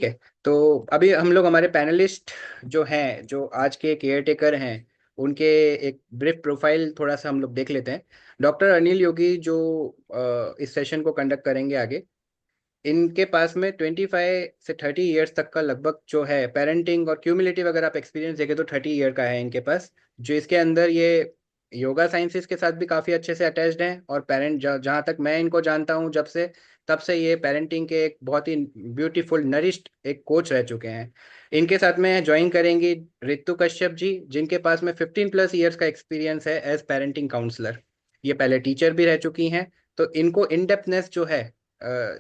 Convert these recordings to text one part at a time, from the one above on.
है। तो अभी हम लोग हमारे पैनलिस्ट जो हैं, जो आज के केयर टेकर हैं, उनके एक ब्रीफ प्रोफाइल थोड़ा सा हम लोग देख लेते हैं। डॉक्टर अनिल योगी जो इस सेशन को कंडक्ट करेंगे आगे, इनके पास में 25 से 30 ईयर्स तक का लगभग जो है पेरेंटिंग और क्यूमुलेटिव अगर आप एक्सपीरियंस देखें तो 30 ईयर का है इनके पास। जो इसके अंदर ये योगा साइंसेज के साथ भी काफ़ी अच्छे से अटैच्ड हैं, और पेरेंट जहाँ तक मैं इनको जानता हूँ जब से, तब से ये पेरेंटिंग के एक बहुत ही ब्यूटीफुल नरिश्ड एक कोच रह चुके हैं। इनके साथ में ज्वाइन करेंगी रितु कश्यप जी, जिनके पास में 15+ ईयर्स का एक्सपीरियंस है एज पेरेंटिंग काउंसलर। ये पहले टीचर भी रह चुकी हैं। तो इनको इन डेप्थनेस जो है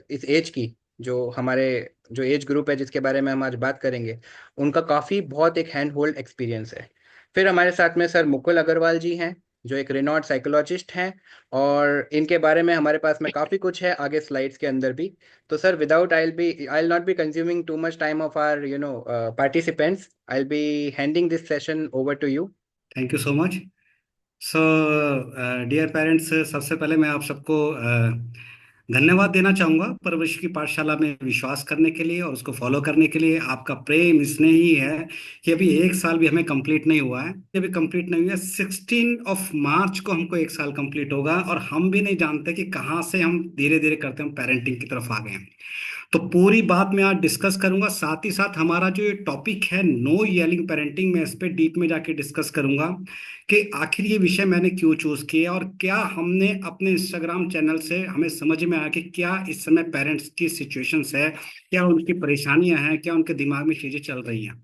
इस एज की, जो हमारे जो एज ग्रुप है जिसके बारे में हम आज बात करेंगे, उनका काफ़ी बहुत एक हैंड होल्ड एक्सपीरियंस है। फिर हमारे साथ में सर मुकुल अग्रवाल जी हैं, जो एक रिनॉर्ड साइकोलॉजिस्ट हैं, और इनके बारे में हमारे पास में काफ़ी कुछ है आगे स्लाइड्स के अंदर भी। तो sir without I will not be consuming too much time of our participants, I will be handing this session over to you. Thank you so much. So dear parents, सबसे पहले मैं आप सबको धन्यवाद देना चाहूँगा परवरिश की पाठशाला में विश्वास करने के लिए और उसको फॉलो करने के लिए। आपका प्रेम इसने ही है कि अभी एक साल भी हमें कंप्लीट नहीं हुआ है। अभी कंप्लीट नहीं हुआ है, 16 मार्च को हमको एक साल कंप्लीट होगा, और हम भी नहीं जानते कि कहाँ से हम धीरे धीरे करते हम पेरेंटिंग की तरफ आ गए हैं। तो पूरी बात मैं आज डिस्कस करूंगा। साथ ही साथ हमारा जो ये टॉपिक है नो येलिंग पेरेंटिंग, मैं इस पे डीप में जाके डिस्कस करूंगा कि आखिर ये विषय मैंने क्यों चूज किया, और क्या हमने अपने इंस्टाग्राम चैनल से हमें समझ में आया कि क्या इस समय पेरेंट्स की सिचुएशंस है, क्या उनकी परेशानियां हैं, क्या उनके दिमाग में चीजें चल रही हैं।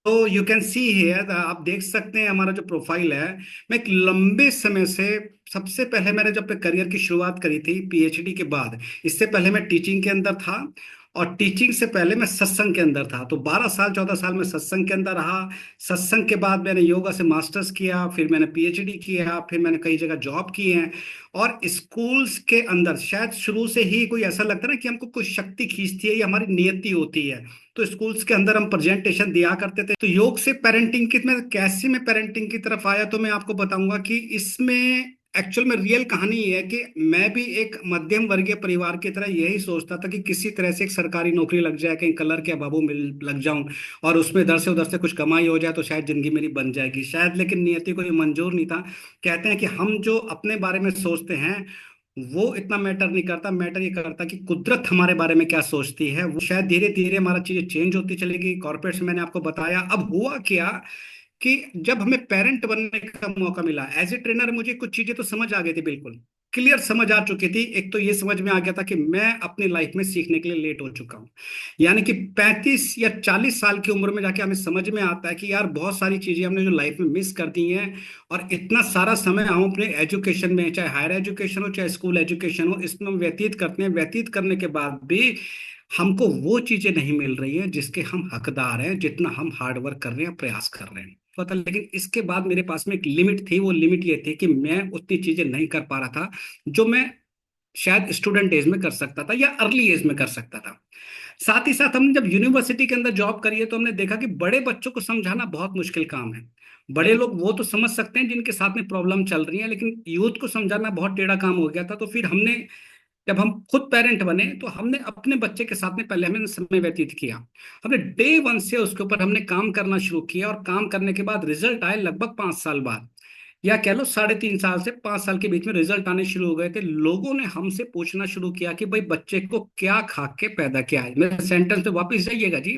तो यू कैन सी हियर, आप देख सकते हैं हमारा जो प्रोफाइल है। मैं एक लंबे समय से, सबसे पहले मैंने जब करियर की शुरुआत करी थी पीएचडी के बाद, इससे पहले मैं टीचिंग के अंदर था, और टीचिंग से पहले मैं सत्संग के अंदर था। तो 12 साल 14 साल में सत्संग के अंदर रहा। सत्संग के बाद मैंने योगा से मास्टर्स किया, फिर मैंने पीएचडी किया, फिर मैंने कई जगह जॉब की है। और स्कूल्स के अंदर शायद शुरू से ही कोई ऐसा लगता है ना कि हमको कुछ शक्ति खींचती है या हमारी नियति होती है। तो स्कूल्स के अंदर हम प्रेजेंटेशन दिया करते थे। तो योग से पेरेंटिंग की मैं कैसे मैं पेरेंटिंग की तरफ आया, तो मैं आपको बताऊंगा कि इसमें एक्चुअल में रियल कहानी ये है कि मैं भी एक मध्यम वर्गीय परिवार की तरह यही सोचता था कि किसी तरह से एक सरकारी नौकरी लग जाए, कहीं कलर के बाबू मिल लग जाऊं, और उसमें इधर से उधर से कुछ कमाई हो जाए तो शायद जिंदगी मेरी बन जाएगी शायद। लेकिन नियति को ये मंजूर नहीं था। कहते हैं कि हम जो अपने बारे में सोचते हैं वो इतना मैटर नहीं करता, मैटर ये करता कि कुदरत हमारे बारे में क्या सोचती है। वो शायद धीरे धीरे हमारा चीजें चेंज होती चली गई। कॉर्पोरेट से मैंने आपको बताया। अब हुआ क्या कि जब हमें पेरेंट बनने का मौका मिला एज ए ट्रेनर, मुझे कुछ चीजें तो समझ आ गई थी, बिल्कुल क्लियर समझ आ चुकी थी। एक तो ये समझ में आ गया था कि मैं अपनी लाइफ में सीखने के लिए लेट हो चुका हूं। यानी कि 35 या 40 साल की उम्र में जाके हमें समझ में आता है कि यार बहुत सारी चीजें हमने जो लाइफ में मिस कर दी हैं। और इतना सारा समय हम अपने एजुकेशन में, चाहे हायर एजुकेशन हो चाहे स्कूल एजुकेशन हो, इसमें हम व्यतीत करते हैं। व्यतीत करने के बाद भी हमको वो चीजें नहीं मिल रही हैं जिसके हम हकदार हैं, जितना हम हार्ड वर्क कर रहे हैं, प्रयास कर रहे हैं पता। लेकिन इसके बाद मेरे पास में एक लिमिट थी। वो लिमिट ये थी कि मैं उतनी चीजें नहीं कर पा रहा था जो मैं शायद स्टूडेंट एज में कर सकता था या अर्ली एज में कर सकता था। साथ ही साथ हमने जब यूनिवर्सिटी के अंदर जॉब करी है तो हमने देखा कि बड़े बच्चों को समझाना बहुत मुश्किल काम है। बड़े लोग वो तो समझ सकते हैं जिनके साथ में प्रॉब्लम चल रही है, लेकिन यूथ को समझाना बहुत टेढ़ा काम हो गया था। तो फिर हमने, जब हम खुद पेरेंट बने, तो हमने अपने बच्चे के साथ में पहले हमने समय व्यतीत किया। हमने डे वन से उसके ऊपर हमने काम करना शुरू किया, और काम करने के बाद रिजल्ट आए लगभग 5 साल बाद, या कह लो 3.5 साल से 5 साल के बीच में रिजल्ट आने शुरू हो गए थे। लोगों ने हमसे पूछना शुरू किया कि भाई बच्चे को क्या खा के पैदा किया है। मेरे सेंटेंस पे वापस जाइएगा जी।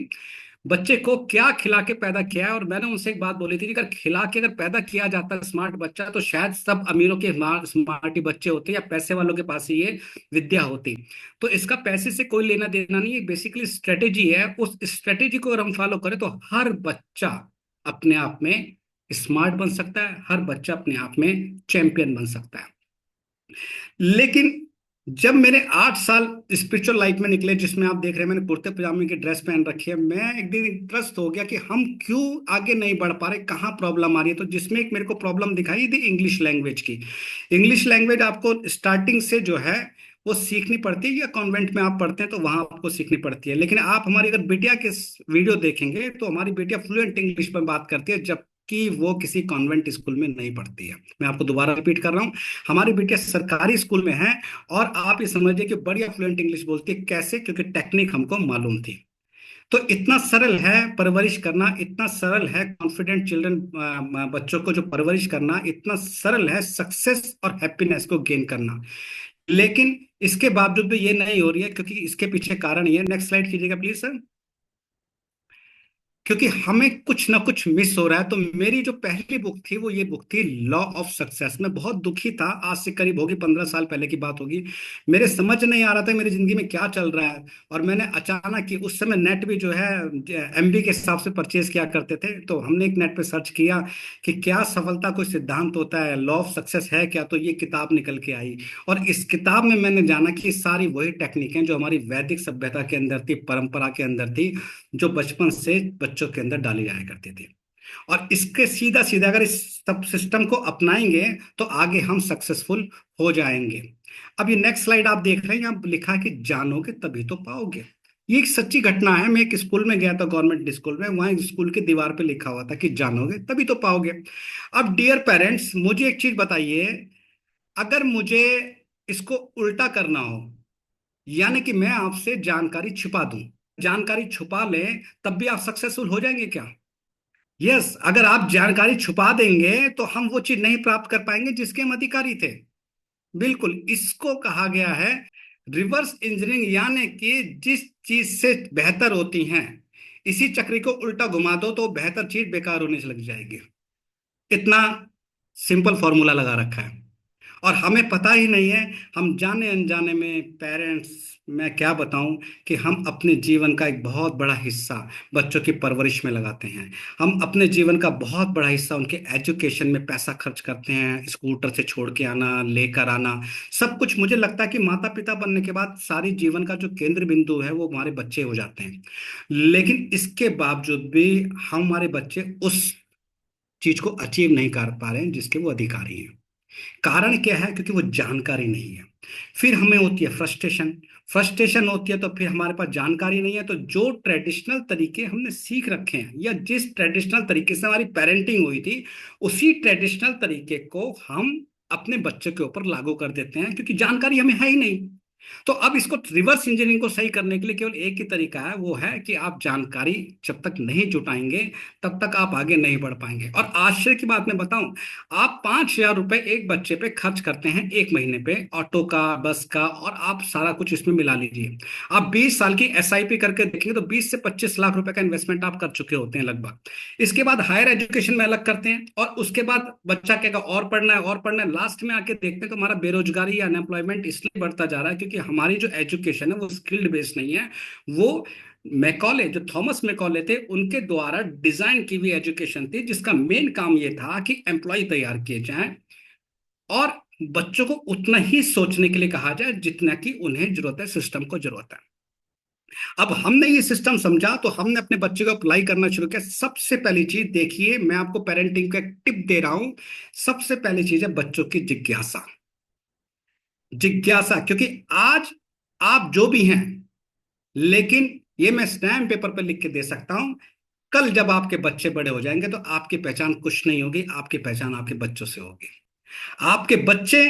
बच्चे को क्या खिला के पैदा किया है। और मैंने उनसे एक बात बोली थी कि अगर खिला के अगर पैदा किया जाता है स्मार्ट बच्चा, तो शायद सब अमीरों के स्मार्ट ही बच्चे होते, या पैसे वालों के पास ही ये विद्या होती। तो इसका पैसे से कोई लेना देना नहीं है, बेसिकली स्ट्रेटेजी है। उस स्ट्रेटेजी को अगर हम फॉलो करें तो हर बच्चा अपने आप में स्मार्ट बन सकता है, हर बच्चा अपने आप में चैंपियन बन सकता है। लेकिन जब मेरे 8 साल स्पिरिचुअल लाइफ में निकले, जिसमें आप देख रहे हैं मैंने कुर्ते पजामे की ड्रेस पहन रखी है, मैं एक दिन इंटरेस्ट हो गया कि हम क्यों आगे नहीं बढ़ पा रहे, कहाँ प्रॉब्लम आ रही है। तो जिसमें एक मेरे को प्रॉब्लम दिखाई थी इंग्लिश लैंग्वेज की। इंग्लिश लैंग्वेज आपको स्टार्टिंग से जो है वो सीखनी पड़ती है, या कॉन्वेंट में आप पढ़ते हैं तो वहां आपको सीखनी पड़ती है। लेकिन आप हमारी अगर बिटिया के वीडियो देखेंगे तो हमारी बिटिया फ्लुएंट इंग्लिश में बात करती है, जबकि वो किसी कॉन्वेंट स्कूल में नहीं पढ़ती है। मैं आपको दोबारा रिपीट कर रहा हूँ, हमारी बिटिया सरकारी स्कूल में है, और आप ये समझिए कि बढ़िया फ्लुएंट इंग्लिश बोलती है। कैसे? क्योंकि टेक्निक हमको मालूम थी। तो इतना सरल है परवरिश करना, इतना सरल है कॉन्फिडेंट चिल्ड्रन, बच्चों को जो परवरिश करना, इतना सरल है सक्सेस और हैप्पीनेस को गेन करना। लेकिन इसके बावजूद भी ये नहीं हो रही है, क्योंकि इसके पीछे कारण ये, नेक्स्ट स्लाइड कीजिएगा प्लीज सर। क्योंकि हमें कुछ ना कुछ मिस हो रहा है। तो मेरी जो पहली बुक थी वो ये बुक थी लॉ ऑफ सक्सेस। मैं बहुत दुखी था, आज से करीब होगी 15 साल पहले की बात होगी। मेरे समझ नहीं आ रहा था मेरी जिंदगी में क्या चल रहा है। और मैंने अचानक कि उस समय नेट भी जो है एमबी के हिसाब से परचेज किया करते थे, तो हमने एक नेट पे सर्च किया कि क्या सफलता कोई सिद्धांत होता है, लॉ ऑफ सक्सेस है क्या, तो ये किताब निकल के आई। और इस किताब में मैंने जाना कि सारी वही टेक्निक जो हमारी वैदिक सभ्यता के अंदर थी, परंपरा के अंदर थी, जो बचपन से बच्चों के अंदर डाली जाया करती थी। और इसके सीधा सीधा अगर इस सब सिस्टम को अपनाएंगे तो आगे हम सक्सेसफुल हो जाएंगे। अब ये नेक्स्ट स्लाइड आप देख रहे हैं, यहाँ लिखा है कि जानोगे तभी तो पाओगे। ये एक सच्ची घटना है। मैं एक स्कूल में गया था, गवर्नमेंट स्कूल में, वहां स्कूल की दीवार पे लिखा हुआ था कि जानोगे तभी तो पाओगे। अब डियर पेरेंट्स, मुझे एक चीज बताइए, अगर मुझे इसको उल्टा करना हो, यानी कि मैं आपसे जानकारी छिपा दूं, जानकारी छुपा लें, तब भी आप सक्सेसफुल हो जाएंगे क्या? यस, अगर आप जानकारी छुपा देंगे तो हम वो चीज नहीं प्राप्त कर पाएंगे जिसके हम अधिकारी थे। बिल्कुल, इसको कहा गया है रिवर्स इंजीनियरिंग, यानी कि जिस चीज से बेहतर होती हैं, इसी चक्री को उल्टा घुमा दो तो बेहतर चीज बेकार होने से लग जाएगी। इतना सिंपल फॉर्मूला लगा रखा है, और हमें पता ही नहीं है। हम जाने अनजाने में पेरेंट्स, मैं क्या बताऊं, कि हम अपने जीवन का एक बहुत बड़ा हिस्सा बच्चों की परवरिश में लगाते हैं। हम अपने जीवन का बहुत बड़ा हिस्सा उनके एजुकेशन में पैसा खर्च करते हैं, स्कूटर से छोड़ के आना, लेकर आना, सब कुछ। मुझे लगता है कि माता पिता बनने के बाद सारी जीवन का जो केंद्र बिंदु है वो हमारे बच्चे हो जाते हैं। लेकिन इसके बावजूद भी हमारे बच्चे उस चीज को अचीव नहीं कर पा रहे हैं जिसके वो अधिकारी हैं। कारण क्या है? क्योंकि वो जानकारी नहीं है। फिर हमें होती है फ्रस्ट्रेशन। फ्रस्ट्रेशन होती है तो फिर हमारे पास जानकारी नहीं है, तो जो ट्रेडिशनल तरीके हमने सीख रखे हैं, या जिस ट्रेडिशनल तरीके से हमारी पेरेंटिंग हुई थी, उसी ट्रेडिशनल तरीके को हम अपने बच्चे के ऊपर लागू कर देते हैं, क्योंकि जानकारी हमें है ही नहीं। तो अब इसको रिवर्स इंजीनियरिंग को सही करने के लिए केवल एक ही तरीका है, वो है कि आप जानकारी जब तक नहीं जुटाएंगे तब तक आप आगे नहीं बढ़ पाएंगे। और आश्चर्य की बात मैं बताऊं, आप 5,000 रुपए एक बच्चे पे खर्च करते हैं एक महीने पे, ऑटो का, बस का, और आप सारा कुछ इसमें मिला लीजिए। आप 20 साल की एसआईपी करके देखेंगे तो 20 से 25 लाख रुपए का इन्वेस्टमेंट आप कर चुके होते हैं लगभग। इसके बाद हायर एजुकेशन में अलग करते हैं, और उसके बाद बच्चा कहेगा और पढ़ना है और पढ़ना है। लास्ट में आके देखते हैं तो हमारा बेरोजगारी या अनएम्प्लॉयमेंट इसलिए बढ़ता जा रहा है क्योंकि हमारी जो एजुकेशन है वो स्किल्ड बेस्ड नहीं है। वो मैकॉले, जो थॉमस मैकॉले थे, उनके द्वारा डिजाइन की हुई एजुकेशन थी, जिसका मेन काम ये था कि एम्प्लॉय तैयार किए जाएं और बच्चों को उतना ही सोचने के लिए कहा जाए जितना कि उन्हें जरूरत है, सिस्टम को जरूरत है। अब हमने ये सिस्टम समझा तो हमने अपने बच्चे को अप्लाई करना शुरू किया। सबसे पहली चीज देखिए, मैं आपको पेरेंटिंग का एक टिप दे रहा हूं। सबसे पहली चीज है बच्चों की जिज्ञासा। जिज्ञासा, क्योंकि आज आप जो भी हैं, लेकिन ये मैं स्टैम्प पेपर पर लिख के दे सकता हूं, कल जब आपके बच्चे बड़े हो जाएंगे तो आपकी पहचान कुछ नहीं होगी, आपकी पहचान आपके बच्चों से होगी। आपके बच्चे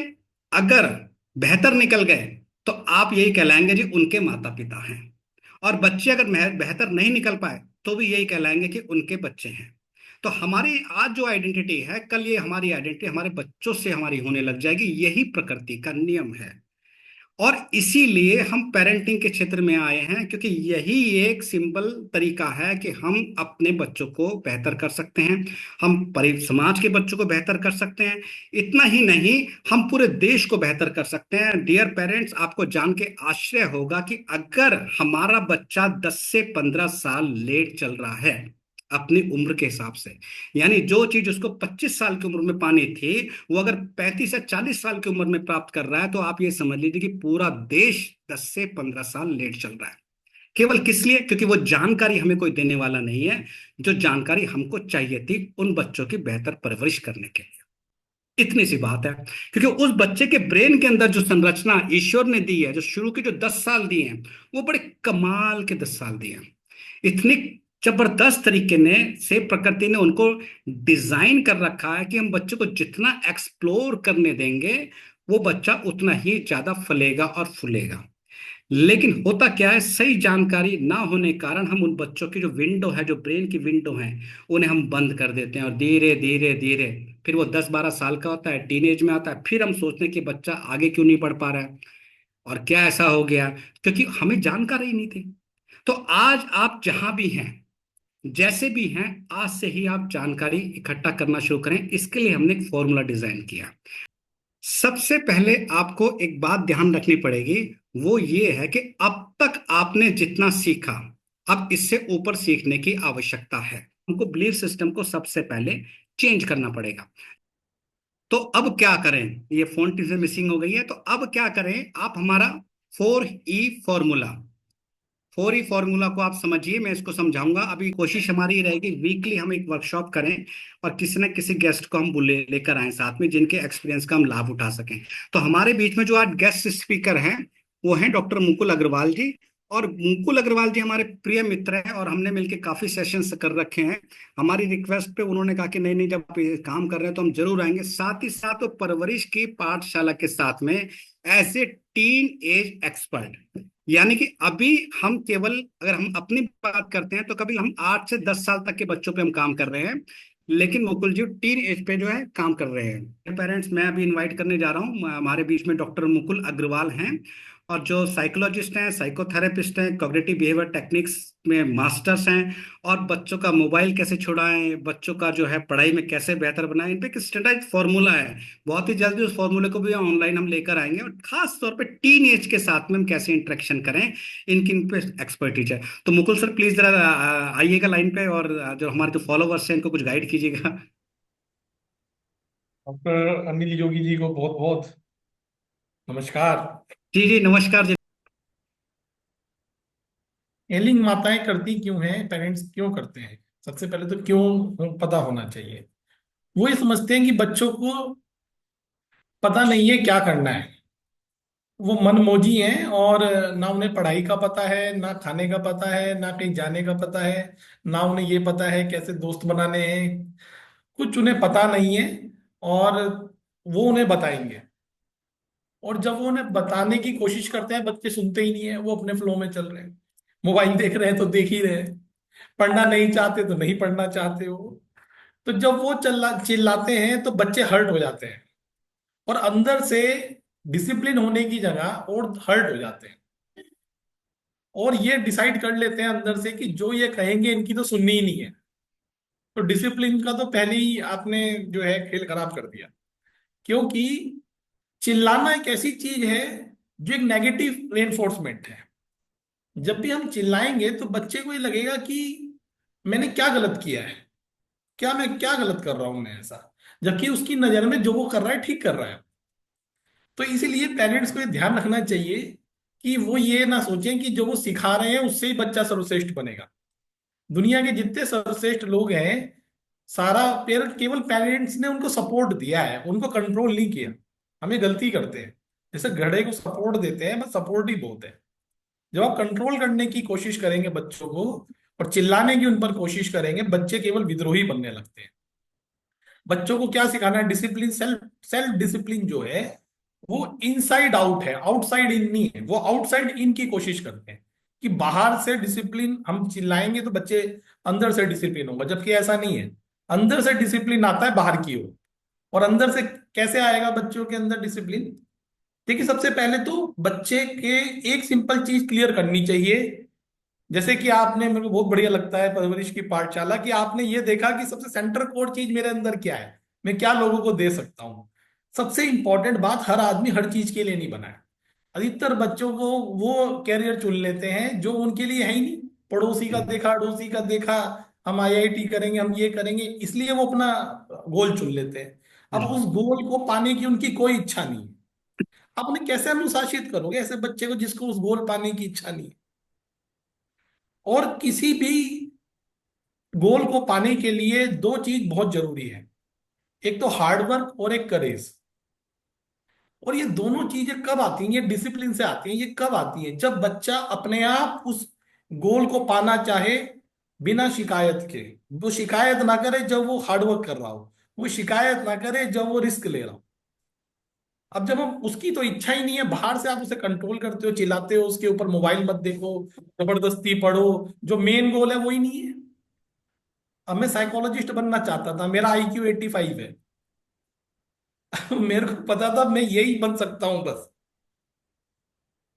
अगर बेहतर निकल गए तो आप यही कहलाएंगे जी उनके माता पिता हैं, और बच्चे अगर बेहतर नहीं निकल पाए तो भी यही कहलाएंगे कि उनके बच्चे हैं। तो हमारी आज जो आइडेंटिटी है, कल ये हमारी आइडेंटिटी हमारे बच्चों से हमारी होने लग जाएगी। यही प्रकृति का नियम है। और इसीलिए हम पेरेंटिंग के क्षेत्र में आए हैं, क्योंकि यही एक सिंपल तरीका है कि हम अपने बच्चों को बेहतर कर सकते हैं, हम परि समाज के बच्चों को बेहतर कर सकते हैं। इतना ही नहीं, हम पूरे देश को बेहतर कर सकते हैं। डियर पेरेंट्स, आपको जान के आश्चर्य होगा कि अगर हमारा बच्चा 10 से 15 साल लेट चल रहा है अपनी उम्र के हिसाब से, यानी जो चीज उसको 25 साल की उम्र में पानी थी, वो अगर 35 या 40 साल की उम्र में प्राप्त कर रहा है, तो आप ये समझ लीजिए कि पूरा देश 10 से 15 साल लेट चल रहा है। केवल किस लिए? क्योंकि वो जानकारी हमें कोई देने वाला नहीं है, जो जानकारी हमको चाहिए थी उन बच्चों की बेहतर परवरिश करने के लिए। इतनी सी बात है। क्योंकि उस बच्चे के ब्रेन के अंदर जो संरचना ईश्वर ने दी है, जो शुरू के जो 10 साल दिए हैं, वो बड़े कमाल के 10 साल दिए हैं। इतनी जबरदस्त तरीके ने से प्रकृति ने उनको डिजाइन कर रखा है कि हम बच्चे को जितना एक्सप्लोर करने देंगे, वो बच्चा उतना ही ज्यादा फलेगा और फूलेगा। लेकिन होता क्या है, सही जानकारी ना होने के कारण हम उन बच्चों की जो विंडो है, जो ब्रेन की विंडो है, उन्हें हम बंद कर देते हैं, और धीरे धीरे धीरे फिर वो 10-12 साल का होता है, टीनेज में आता है, फिर हम सोचते हैं कि बच्चा आगे क्यों नहीं बढ़ पा रहा है, और क्या ऐसा हो गया, क्योंकि हमें जानकारी ही नहीं थी। तो आज आप जहां भी हैं, जैसे भी हैं, आज से ही आप जानकारी इकट्ठा करना शुरू करें। इसके लिए हमने एक फॉर्मूला डिजाइन किया। सबसे पहले आपको एक बात ध्यान रखनी पड़ेगी, वो ये है कि अब तक आपने जितना सीखा, अब इससे ऊपर सीखने की आवश्यकता है। हमको बिलीफ सिस्टम को सबसे पहले चेंज करना पड़ेगा। तो अब क्या करें, ये फोन से मिसिंग हो गई है, तो अब क्या करें, आप हमारा 4E फॉर्मूला, 4E फॉर्मूला को आप समझिए, मैं इसको समझाऊंगा। अभी कोशिश हमारी ये रहेगी, वीकली हम एक वर्कशॉप करें और किसी न किसी गेस्ट को हम बुले लेकर आए साथ में, जिनके एक्सपीरियंस का हम लाभ उठा सकें। तो हमारे बीच में जो आज गेस्ट स्पीकर हैं, वो हैं डॉक्टर मुकुल अग्रवाल जी। और मुकुल अग्रवाल जी हमारे प्रिय मित्र हैं, और हमने मिलकर काफी सेशंस कर रखे हैं। हमारी रिक्वेस्ट पे उन्होंने कहा कि नहीं नहीं, जब आप ये काम कर रहे हैं तो हम जरूर आएंगे। साथ ही साथ वो परवरिश की पाठशाला के साथ में as a teenage expert, यानी कि अभी हम केवल, अगर हम अपनी बात करते हैं तो कभी हम 8 से 10 साल तक के बच्चों पे हम काम कर रहे हैं, लेकिन मुकुल जी टीन एज पे जो है काम कर रहे हैं। पेरेंट्स, मैं अभी इनवाइट करने जा रहा हूँ, हमारे बीच में डॉक्टर मुकुल अग्रवाल हैं, और जो साइकोलॉजिस्ट हैं, साइकोथेरेपिस्ट हैं, कॉग्निटिव बिहेवियर टेक्निक्स में मास्टर्स हैं, और बच्चों का मोबाइल कैसे छुड़ाएं, बच्चों का जो है पढ़ाई में कैसे बेहतर बनाएं, इन पे एक स्टैंडर्ड फॉर्मूला है। बहुत ही जल्दी उस फॉर्मूले को भी ऑनलाइन हम लेकर आएंगे, और खास तौर पे टीन एज के साथ में हम कैसे इंटरेक्शन करें, इनकी इन पे एक्सपर्टीज है। तो मुकुल सर, प्लीज जरा आइएगा लाइन पे, और जो हमारे जो फॉलोवर्स हैं इनको कुछ गाइड कीजिएगा। डॉक्टर अनिल योगी जी को बहुत बहुत नमस्कार। जी जी, नमस्कार जी। एलिंग माताएं करती क्यों हैं, पेरेंट्स क्यों करते हैं? सबसे पहले तो क्यों पता होना चाहिए। वो ये समझते हैं कि बच्चों को पता नहीं है क्या करना है, वो मनमौजी हैं, और ना उन्हें पढ़ाई का पता है, ना खाने का पता है, ना कहीं जाने का पता है, ना उन्हें ये पता है कैसे दोस्त बनाने हैं। कुछ उन्हें पता नहीं है, और वो उन्हें बताएंगे। और जब वो उन्हें बताने की कोशिश करते हैं, बच्चे सुनते ही नहीं है, वो अपने फ्लो में चल रहे हैं। मोबाइल देख रहे हैं तो देख ही रहे हैं, पढ़ना नहीं चाहते तो नहीं पढ़ना चाहते हो। तो जब वो चिल्लाते हैं तो बच्चे हर्ट हो जाते हैं, और अंदर से डिसिप्लिन होने की जगह और हर्ट हो जाते हैं। और ये डिसाइड कर लेते हैं अंदर से कि जो ये कहेंगे इनकी तो सुननी ही नहीं है। तो डिसिप्लिन का तो पहले ही आपने जो है खेल खराब कर दिया। क्योंकि चिल्लाना एक ऐसी चीज है जो एक नेगेटिव रेनफोर्समेंट है। जब भी हम चिल्लाएंगे तो बच्चे को ये लगेगा कि मैंने क्या गलत किया है, क्या मैं क्या गलत कर रहा हूं मैं ऐसा, जबकि उसकी नजर में जो वो कर रहा है ठीक कर रहा है। तो इसीलिए पेरेंट्स को ये ध्यान रखना चाहिए कि वो ये ना सोचें कि जो वो सिखा रहे हैं उससे ही बच्चा सर्वश्रेष्ठ बनेगा। दुनिया के जितने सर्वश्रेष्ठ लोग हैं, सारा केवल पेरेंट्स ने उनको सपोर्ट दिया है, उनको कंट्रोल नहीं किया। हमें गलती करते हैं, जैसे घड़े को सपोर्ट देते हैं, बस सपोर्ट ही बहुत है। जब आप कंट्रोल करने की कोशिश करेंगे बच्चों को, और चिल्लाने की उन पर कोशिश करेंगे, बच्चे केवल विद्रोही बनने लगते हैं। बच्चों को क्या सिखाना है? डिसिप्लिन, सेल्फ सेल्फ डिसिप्लिन जो है वो इनसाइड आउट है, आउटसाइड इन नहीं है। वो आउटसाइड इन की कोशिश करते हैं कि बाहर से डिसिप्लिन, हम चिल्लाएंगे तो बच्चे अंदर से डिसिप्लिन होगा, जबकि ऐसा नहीं है। अंदर से डिसिप्लिन आता है बाहर की ओर। और अंदर से कैसे आएगा बच्चों के अंदर डिसिप्लिन? देखिए, सबसे पहले तो बच्चे के एक सिंपल चीज क्लियर करनी चाहिए। जैसे कि आपने, मेरे को बहुत बढ़िया लगता है परवरिश की पाठशाला, कि आपने ये देखा कि सबसे सेंटर कोर चीज मेरे अंदर क्या है, मैं क्या लोगों को दे सकता हूँ। सबसे इंपॉर्टेंट बात, हर आदमी हर चीज के लिए नहीं बना है। अधिकतर बच्चों को वो कैरियर चुन लेते हैं जो उनके लिए है ही नहीं। पड़ोसी का देखा, अड़ोसी का देखा, हम आईआईटी करेंगे, हम ये करेंगे, इसलिए वो अपना गोल चुन लेते हैं। अब उस गोल को पाने की उनकी कोई इच्छा नहीं है। आप उन्हें कैसे अनुशासित करोगे ऐसे बच्चे को जिसको उस गोल पाने की इच्छा नहीं है? और किसी भी गोल को पाने के लिए दो चीज बहुत जरूरी है, एक तो हार्ड वर्क और एक करेज। और ये दोनों चीजें कब आती हैं? ये डिसिप्लिन से आती हैं। ये कब आती हैं? जब बच्चा अपने आप उस गोल को पाना चाहे, बिना शिकायत के। वो शिकायत ना करे जब वो हार्ड वर्क कर रहा हो, वो शिकायत ना करे जब वो रिस्क ले रहा हो। अब जब हम उसकी तो इच्छा ही नहीं है, बाहर से आप उसे कंट्रोल करते हो, चिल्लाते हो उसके ऊपर, मोबाइल मत देखो, जबरदस्ती पढ़ो, जो मेन गोल है वही नहीं है। अब मैं साइकोलॉजिस्ट बनना चाहता था, मेरा IQ 85 है। मेरे को पता था मैं यही बन सकता हूं बस।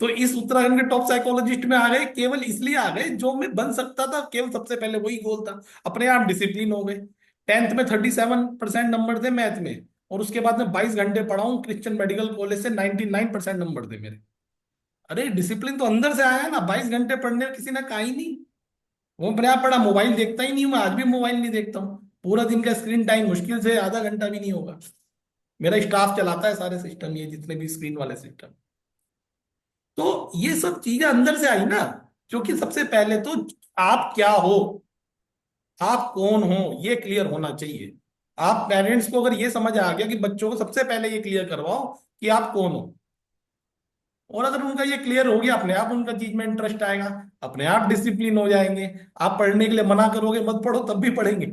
तो इस उत्तराखंड के टॉप साइकोलॉजिस्ट में आ गए, केवल इसलिए आ गए जो मैं बन सकता था, केवल सबसे पहले वही गोल था। अपने आप डिसिप्लिन हो गए। 10th में 37% नंबर थे मैथ में, और उसके बाद में 22 घंटे पढ़ा हूँ क्रिश्चियन मेडिकल कॉलेज से, 99% नंबर थे मेरे। अरे डिसिप्लिन तो अंदर से आया है ना, 22 घंटे पढ़ने में किसी ने कहा ही नहीं। वो अपने आप पढ़ा, मोबाइल देखता ही नहीं हूं मैं, आज भी मोबाइल नहीं देखता हूँ। पूरा दिन का स्क्रीन टाइम मुश्किल से आधा घंटा भी नहीं होगा। मेरा स्टाफ चलाता है सारे सिस्टम, ये जितने भी स्क्रीन वाले सिस्टम। तो ये सब चीजें अंदर से आई ना। क्योंकि सबसे पहले तो आप क्या हो, आप कौन हो, ये क्लियर होना चाहिए। आप पेरेंट्स को अगर ये समझ आ गया कि बच्चों को सबसे पहले ये क्लियर करवाओ कि आप कौन हो, और अगर उनका ये क्लियर हो गया, अपने आप उनका चीज में इंटरेस्ट आएगा, अपने आप डिसिप्लिन हो जाएंगे। आप पढ़ने के लिए मना करोगे मत पढ़ो, तब भी पढ़ेंगे।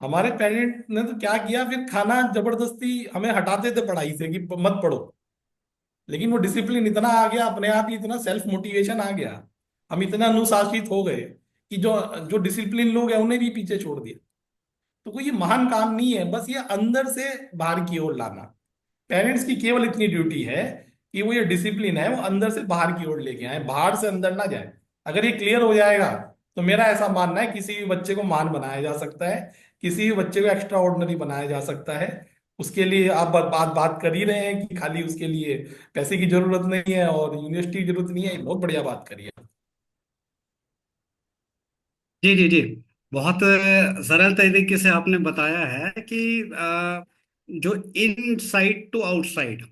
हमारे पेरेंट ने तो क्या किया, फिर खाना जबरदस्ती हमें हटाते थे पढ़ाई से कि मत पढ़ो। लेकिन वो डिसिप्लिन इतना आ गया, अपने आप ही इतना सेल्फ मोटिवेशन आ गया, हम इतना अनुशासित हो गए कि जो जो डिसिप्लिन लोग हैं उन्हें भी पीछे छोड़ दिया। तो कोई ये महान काम नहीं है, बस ये अंदर से बाहर की ओर लाना। पेरेंट्स की केवल इतनी ड्यूटी है कि वो ये डिसिप्लिन है वो अंदर से बाहर की ओर लेके आए, बाहर से अंदर ना जाए। अगर ये क्लियर हो जाएगा, तो मेरा ऐसा मानना है किसी भी बच्चे को महान बनाया जा सकता है, किसी भी बच्चे को एक्स्ट्रा ऑर्डिनरी बनाया जा सकता है। उसके लिए आप बात बात कर ही रहे हैं कि खाली उसके लिए पैसे की जरूरत नहीं है और यूनिवर्सिटी की जरूरत नहीं है, ये बहुत बढ़िया बात करी है। जी जी जी। बहुत सरल तरीके से आपने बताया है कि जो इनसाइड टू आउटसाइड,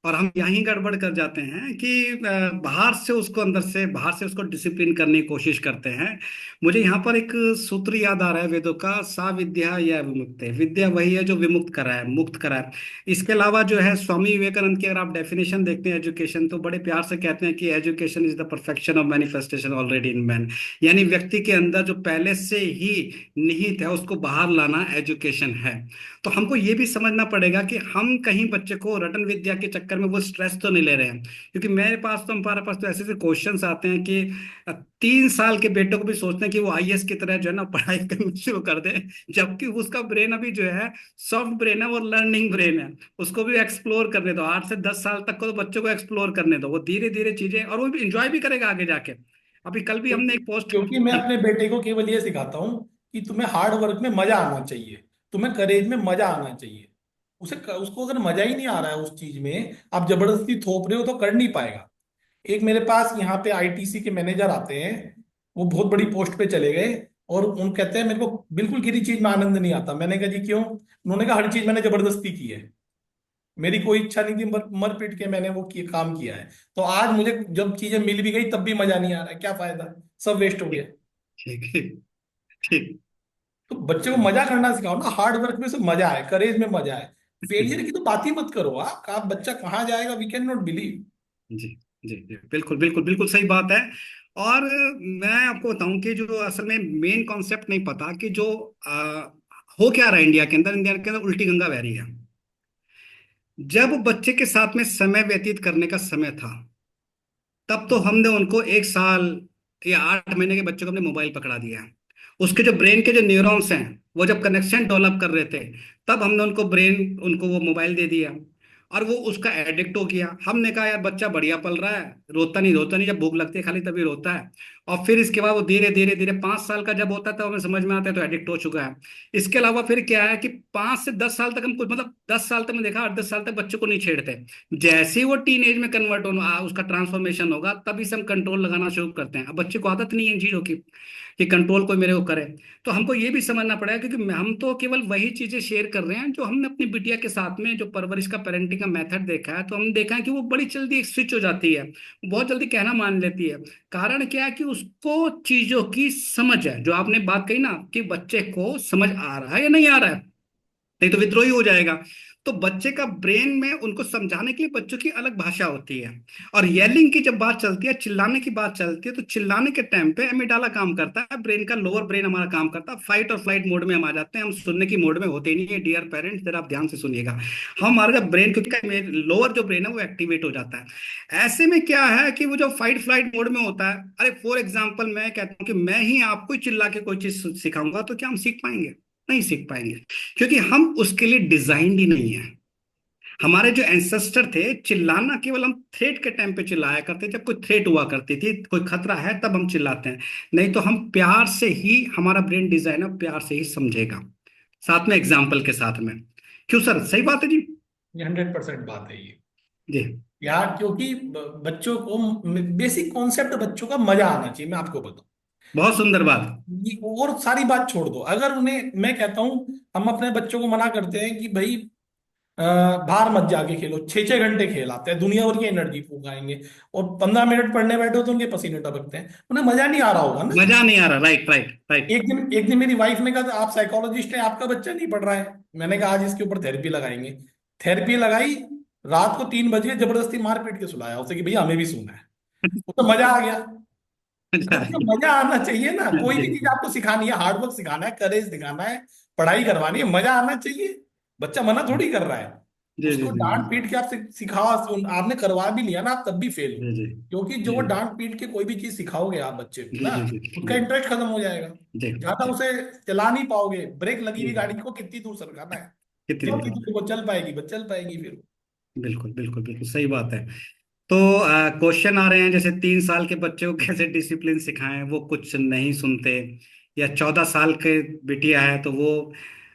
और हम यहीं गड़बड़ कर जाते हैं कि बाहर से उसको, अंदर से बाहर से उसको डिसिप्लिन करने की कोशिश करते हैं। मुझे यहाँ पर एक सूत्र याद आ रहा है वेदों का, सा विद्या या विमुक्त। विद्या वही है जो विमुक्त कराए, मुक्त कराए। इसके अलावा जो है, स्वामी विवेकानंद की अगर आप डेफिनेशन देखते हैं एजुकेशन, तो बड़े प्यार से कहते हैं कि education is the perfection of manifestation already in man. यानी व्यक्ति के अंदर जो पहले से ही निहित है उसको बाहर लाना एजुकेशन है। तो हमको ये भी समझना पड़ेगा कि हम कहीं बच्चे को रटन विद्या के चक्कर में वो स्ट्रेस तो नहीं ले रहे हैं। क्योंकि मेरे पास तो, हमारे पास तो ऐसे ऐसे क्वेश्चंस आते हैं कि 3 साल के बेटे को भी सोचते हैं कि वो IAS की तरह जो है ना पढ़ाई करनी शुरू कर दे, जबकि उसका ब्रेन अभी जो है सॉफ्ट ब्रेन है, वो लर्निंग ब्रेन है। उसको भी एक्सप्लोर करने दो, 8 से 10 साल तक को तो बच्चों को एक्सप्लोर करने दो, वो धीरे धीरे चीजें, और वो भी इंजॉय भी करेगा आगे जाके। अभी कल भी हमने एक पोस्ट। क्योंकि मैं अपने बेटे को केवल ये सिखाता हूँ कि तुम्हें हार्ड वर्क में मजा आना चाहिए, तुम्हें करेज में मजा आना चाहिए। उसको अगर मजा ही नहीं आ रहा है उस चीज में, आप जबरदस्ती थोप रहे हो तो कर नहीं पाएगा। एक मेरे पास यहाँ पे ITC के मैनेजर आते हैं, वो बहुत बड़ी पोस्ट पे चले गए, और उन कहते हैं मेरे को बिल्कुल किसी चीज में आनंद नहीं आता। मैंने कहा जी क्यों? उन्होंने कहा हर चीज मैंने जबरदस्ती की है, मेरी कोई इच्छा नहीं थी, मर मर पीट के मैंने काम किया है। तो आज मुझे जब चीजें मिल भी गई तब भी मजा नहीं आ रहा है, क्या फायदा, सब वेस्ट हो गया। ठीक है। ठीक। तो बच्चे को मजा करना सिखाओ ना, हार्ड वर्क में से मजा आए, करेज में मजा आए। फेलियर की तो बात ही मत करो, आप बच्चा कहाँ जाएगा, वी कैन नॉट बिलीव। जी जी जी, बिल्कुल बिल्कुल बिल्कुल सही बात है। और मैं आपको बताऊं कि जो असल में मेन कॉन्सेप्ट नहीं पता कि जो हो क्या रहा है इंडिया के अंदर। इंडिया के अंदर उल्टी गंगा बह रही है। जब बच्चे के साथ में समय व्यतीत करने का समय था, तब तो हमने उनको 1 साल या 8 महीने के बच्चे को हमने मोबाइल पकड़ा दिया। उसके जो ब्रेन के जो न्यूरॉन्स हैं, वो जब कनेक्शन डेवलप कर रहे थे, तब हमने उनको वो मोबाइल दे दिया, और वो उसका एडिक्ट हो गया। हमने कहा यार बच्चा बढ़िया पल रहा है, रोता नहीं, जब भूख लगती है खाली तभी रोता है। और फिर इसके बाद वो धीरे धीरे धीरे 5 साल का जब होता है तो हमें समझ में आता है तो एडिक्ट हो चुका है। इसके अलावा फिर क्या है कि 5 से 10 साल तक हम कुछ, मतलब 10 साल तक मैं देखा, 8-10 साल तक बच्चों को नहीं छेड़ते। जैसे ही वो टीन एज में कन्वर्ट होना, उसका ट्रांसफॉर्मेशन होगा, तभी से हम कंट्रोल लगाना शुरू करते हैं। अब बच्चे को आदत नहीं है इन चीजों की कि कंट्रोल कोई मेरे को करे। तो हमको ये भी समझना पड़ेगा, क्योंकि हम तो केवल वही चीजें शेयर कर रहे हैं जो हमने अपनी बिटिया के साथ में जो परवरिश का, पेरेंटिंग का मेथड देखा है। तो हमने देखा है कि वो बड़ी जल्दी एक स्विच हो जाती है, बहुत जल्दी कहना मान लेती है। कारण क्या है कि उसको चीजों की समझ है, जो आपने बात कही ना कि बच्चे को समझ आ रहा है या नहीं आ रहा है, नहीं तो विद्रोही हो जाएगा। तो बच्चे का ब्रेन में उनको समझाने के लिए बच्चों की अलग भाषा होती है। और येलिंग की जब बात चलती है, चिल्लाने की बात चलती है, तो चिल्लाने के टाइम पे एमिडाला काम करता है, ब्रेन का लोअर ब्रेन हमारा काम करता है, फाइट और फ्लाइट मोड में हम आ जाते हैं, हम सुनने की मोड में होते ही नहीं है। डियर पेरेंट्स, जरा आप ध्यान से सुनिएगा, हमारा जब ब्रेन, क्योंकि लोअर जो ब्रेन है वो एक्टिवेट हो जाता है। ऐसे में क्या है कि वो जो फाइट फ्लाइट मोड में होता है, अरे फॉर एग्जाम्पल मैं कहता हूँ कि मैं ही आपको ही चिल्ला के कोई चीज सिखाऊंगा, तो क्या हम सीख पाएंगे? नहीं सीख पाएंगे, क्योंकि हम उसके लिए डिजाइंड ही नहीं है। हमारे जो एंसेस्टर थे, चिल्लाना केवल हम थ्रेट के टाइम पे चिल्लाया करते, जब कोई थ्रेट हुआ करती थी, कोई खतरा है, तब हम चिल्लाते हैं। नहीं तो हम प्यार से ही, हमारा ब्रेन डिजाइन है प्यार से ही समझेगा, साथ में एग्जाम्पल के साथ में। क्यों सर, सही बात है जी? ये 100% बात है ये जी। यार, क्योंकि बच्चों को बेसिक कॉन्सेप्ट, बच्चों का मजा आना चाहिए। मैं आपको बताऊं, बहुत सुंदर बात। और सारी बात छोड़ दो। अगर उन्हें, मैं कहता हूं, हम अपने बच्चों को मना करते हैं कि भाई अ, बाहर मत जाके खेलो, 6 6 घंटे खेल आते हैं, दुनिया भर की एनर्जी फूकाएंगे, और 15 मिनट पढ़ने बैठो तो उनके पसीने टपकते हैं, उन्हें मजा नहीं आ रहा होगा ना। मजा नहीं आ रहा, राइट राइट राइट। एक दिन मेरी वाइफ ने कहा, आप साइकोलॉजिस्ट हैं, आपका बच्चा नहीं पढ़ रहा है। मैंने कहा आज इसके ऊपर थेरेपी लगाएंगे। थेरेपी लगाई, रात को 3 बजे जबरदस्ती मार पीट के सुलाया उसे कि भैया हमें भी सुनना है। तो मजा आ गया। मजा आ बच्चे को गया। मजा आना चाहिए ना, कोई भी जी चीज आपको सिखानी है, हार्डवर्क सिखाना है, करेज दिखाना है, पढ़ाई करवानी है, मजा आना चाहिए। बच्चा मना थोड़ी कर रहा है। जी जी उसको जी डांट पीट के आप सिखाओ, आपने करवा भी लिया ना, आप तब भी फेल हो। जी क्योंकि जो जी वो डांट पीट के कोई भी चीज सिखाओगे आप बच्चे को जी ना, जी जी उसका जी इंटरेस्ट खत्म हो जाएगा। जी ज्यादा उसे चला नहीं पाओगे। ब्रेक लगी हुई जी। गाड़ी को कितनी दूर सरकाना है, कितनी क्यों दूर? कितनी वो चल पाएगी, बस चल पाएगी फिर। बिल्कुल बिल्कुल बिल्कुल सही बात है। तो क्वेश्चन आ रहे हैं, जैसे 3 साल के बच्चे को कैसे डिसिप्लिन सिखाएं, वो कुछ नहीं सुनते। या 14 साल के बिटिया है तो वो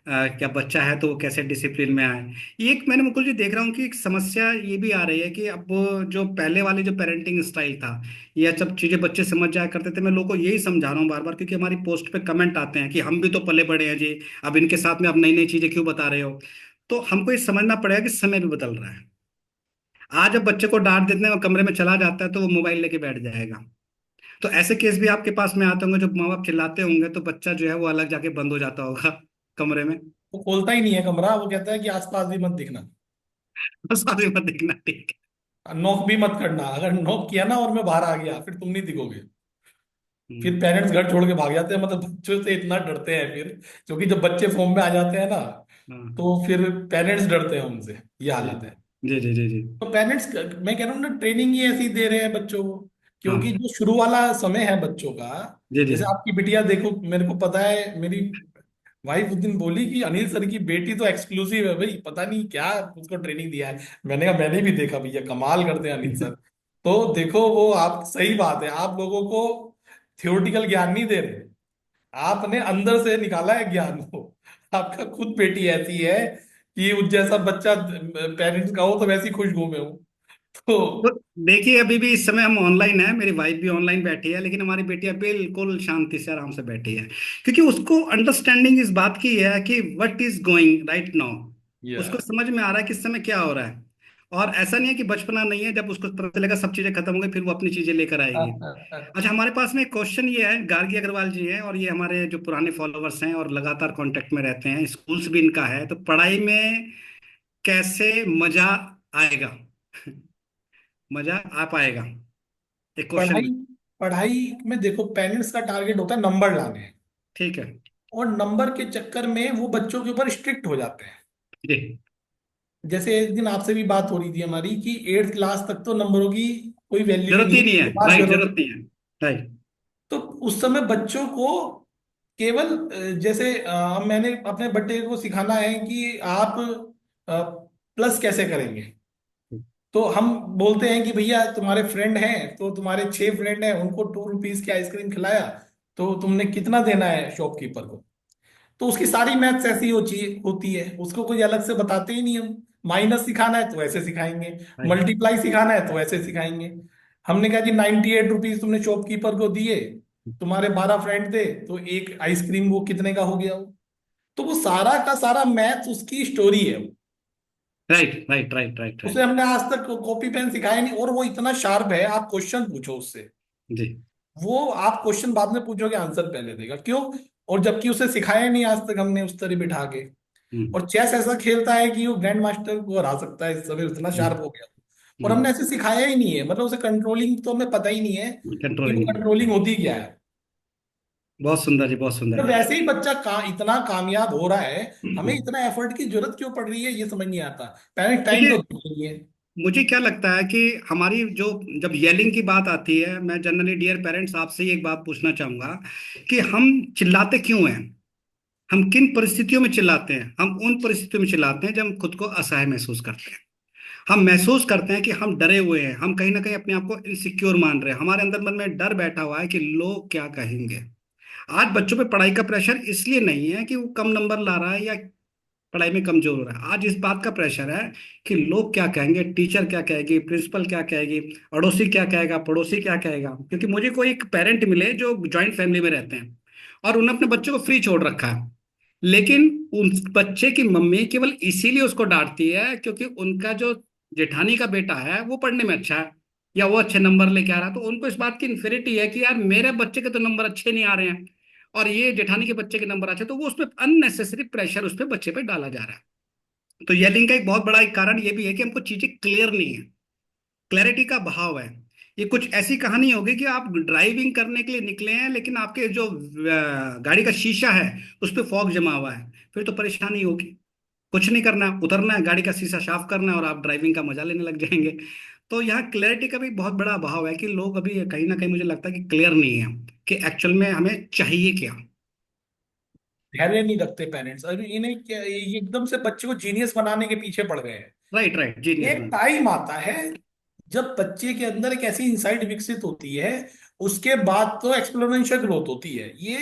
क्या बच्चा है तो वो कैसे डिसिप्लिन में आए। ये एक, मैंने मुकुल जी देख रहा हूँ कि एक समस्या ये भी आ रही है कि अब वो जो पहले वाले जो पेरेंटिंग स्टाइल था, या सब चीजें बच्चे समझ जाया करते थे, मैं लोगों को यही समझा रहा हूँ बार बार, क्योंकि हमारी पोस्ट पे कमेंट आते हैं कि हम भी तो पले बड़े हैं जी, अब इनके साथ में आप नई नई चीजें क्यों बता रहे हो। तो हमको ये समझना पड़ेगा कि समय भी बदल रहा है। आज जब बच्चे को डांट देते हैं और कमरे में चला जाता है तो वो मोबाइल लेके बैठ जाएगा। तो ऐसे केस भी आपके पास में आते होंगे, जब माँ बाप चिल्लाते होंगे तो बच्चा जो है वो अलग जाके बंद हो जाता होगा कमरे में। वो खोलता ही नहीं है कमरा, वो कहता है कि आसपास भी मत दिखना, बस आगे मत देखना, ठीक नॉक भी मत करना। अगर नॉक किया ना और मैं बाहर आ गया, फिर तुम नहीं दिखोगे। है। फिर पेरेंट्स घर छोड़ के भाग जाते हैं, मतलब बच्चों से इतना डरते हैं फिर। क्योंकि जब बच्चे फॉर्म में आ जाते हैं ना, हाँ। तो फिर पेरेंट्स डरते हैं उनसे, ये जी हालत है। जी जी जी जी। तो पेरेंट्स, मैं कह रहा हूँ ना, ट्रेनिंग ही ऐसी दे रहे हैं बच्चों को। क्योंकि हाँ। जो शुरू वाला समय है बच्चों का, जी जी जैसे आपकी बिटिया देखो, मेरे को पता है, मेरी वाइफ उस दिन बोली कि अनिल सर की बेटी तो एक्सक्लूसिव है भाई, पता नहीं क्या उसको ट्रेनिंग दिया है। मैंने कहा मैंने भी देखा भैया, कमाल करते हैं अनिल सर। तो देखो, वो आप, सही बात है, आप लोगों को थियोरटिकल ज्ञान नहीं दे रहे, आपने अंदर से निकाला है ज्ञान को। आपका खुद बेटी ऐसी है कि उस जैसा बच्चा पेरेंट्स का हो तो वैसी खुश घूमे हो। तो तो देखिए, अभी भी इस समय हम ऑनलाइन है, मेरी वाइफ भी ऑनलाइन बैठी है, लेकिन हमारी बेटियां बिल्कुल शांति से आराम से बैठी है, क्योंकि उसको अंडरस्टैंडिंग इस बात की है कि what is going right now. या उसको समझ में आ रहा है कि इस समय क्या हो रहा है। और ऐसा नहीं है कि बचपना नहीं है, जब उसको पता चलेगा सब चीजें खत्म हो गई फिर वो अपनी चीजें लेकर आएगी। अच्छा, हमारे पास में एक क्वेश्चन ये है, गार्गी अग्रवाल जी हैं और ये हमारे जो पुराने फॉलोअर्स हैं और लगातार कांटेक्ट में रहते हैं, स्कूल्स भी इनका है, तो पढ़ाई में कैसे मजा आएगा? मजा आ पाएगा? एक क्वेश्चन। पढ़ाई पढ़ाई में देखो, पेरेंट्स का टारगेट होता है नंबर लाने हैं, ठीक है। और नंबर के चक्कर में वो बच्चों के ऊपर स्ट्रिक्ट हो जाते हैं। जी। जैसे एक दिन आपसे भी बात हो रही थी हमारी कि 8th क्लास तक तो नंबरों की कोई वैल्यू ही जरूरत नहीं ही है, नहीं है, उसके बाद राइट, जरूरत। जरूरत नहीं है। राइट। तो उस समय बच्चों को केवल जैसे मैंने अपने बच्चे को सिखाना है कि आप प्लस कैसे करेंगे। तो हम बोलते हैं कि भैया तुम्हारे फ्रेंड हैं, तो तुम्हारे 6 फ्रेंड हैं, उनको 2 रुपीज की आइसक्रीम खिलाया, तो तुमने कितना देना है शॉपकीपर को। तो उसकी सारी मैथ्स ऐसी होती है, उसको कोई अलग से बताते ही नहीं हम। माइनस सिखाना है तो ऐसे सिखाएंगे, राइट। मल्टीप्लाई सिखाना है तो ऐसे सिखाएंगे। हमने कहा जी 98 रुपीज तुमने शॉपकीपर को दिए, तुम्हारे 12 फ्रेंड थे, तो एक आइसक्रीम वो कितने का हो गया वो। तो वो सारा का सारा मैथ उसकी स्टोरी है। राइट राइट राइट राइट उसे राइट। हमने आज तक कॉपी पेन सिखाया नहीं, और वो इतना शार्प है, आप क्वेश्चन पूछो उससे, जी। वो आप क्वेश्चन बाद में पूछोगे, आंसर पहले देगा। क्यों? और जबकि उसे सिखाया नहीं आज तक हमने उस तरह बिठा के। हम्म। और चेस ऐसा खेलता है कि वो ग्रैंड मास्टर को हरा सकता है, इस समय उतना शार्प हो गया। और हमने ऐसे सिखाया ही नहीं है, मतलब उसे कंट्रोलिंग तो हमें पता ही नहीं है कि वो कंट्रोलिंग। कंट्रोलिंग होती क्या है। बहुत सुंदर जी, बहुत तो सुंदर। वैसे ही बच्चा इतना कामयाब हो रहा है, हमें इतना एफर्ट की जरूरत क्यों पड़ रही है, ये समझ नहीं आता। पेरेंट्स टाइम मुझे तो देते नहीं है। मुझे क्या लगता है कि हमारी जो, जब येलिंग की बात आती है, मैं जनरली डियर पेरेंट्स आपसे ही एक बात पूछना चाहूंगा कि हम चिल्लाते क्यों हैं? हम किन परिस्थितियों में चिल्लाते हैं? हम उन परिस्थितियों में चिल्लाते हैं जब हम खुद को असहाय महसूस करते हैं। हम महसूस करते हैं कि हम डरे हुए हैं, हम कहीं ना कहीं अपने आप को इनसिक्योर मान रहे हैं, हमारे अंदर मन में डर बैठा हुआ है कि लोग क्या कहेंगे। आज बच्चों पे पढ़ाई का प्रेशर इसलिए नहीं है कि वो कम नंबर ला रहा है या पढ़ाई में कमजोर हो रहा है। आज इस बात का प्रेशर है कि लोग क्या कहेंगे, टीचर क्या कहेगी, प्रिंसिपल क्या कहेगी, अड़ोसी क्या कहेगा, पड़ोसी क्या कहेगा। क्योंकि मुझे कोई एक पेरेंट मिले जो जॉइंट फैमिली में रहते हैं और उन्होंने अपने बच्चों को फ्री छोड़ रखा है, लेकिन उन बच्चे की मम्मी केवल इसीलिए उसको डांटती है क्योंकि उनका जो जेठानी का बेटा है वो पढ़ने में अच्छा है या वो अच्छे नंबर लेके आ रहा है। तो उनको इस बात की इन्फिनिटी है कि यार मेरे बच्चे के तो नंबर अच्छे नहीं आ रहे हैं और ये जेठानी के बच्चे के नंबर अच्छे, तो वो उस पर अननेसेसरी प्रेशर उस पर बच्चे पे डाला जा रहा है। तो येलिंग का एक बहुत बड़ा एक कारण ये भी है कि हमको चीजें क्लियर नहीं है, क्लैरिटी का अभाव है। ये कुछ ऐसी कहानी होगी कि आप ड्राइविंग करने के लिए निकले हैं लेकिन आपके जो गाड़ी का शीशा है उस पर फॉग जमा हुआ है, फिर तो परेशानी होगी। कुछ नहीं करना है, उतरना है, गाड़ी का शीशा साफ करना है और आप ड्राइविंग का मजा लेने लग जाएंगे। तो यहाँ क्लैरिटी का भी बहुत बड़ा अभाव है कि लोग अभी कहीं ना कहीं मुझे लगता है कि क्लियर नहीं है कि एक्चुअल में हमें चाहिए क्या। धैर्य नहीं रखते पेरेंट्स, और इन्हें ये एकदम से बच्चे को जीनियस बनाने के पीछे पड़ गए हैं। राइट, राइट, जीनियस एक बन। टाइम आता है जब बच्चे के अंदर एक ऐसी इंसाइट विकसित होती है, उसके बाद तो एक्सपोनेंशियल ग्रोथ होती है, ये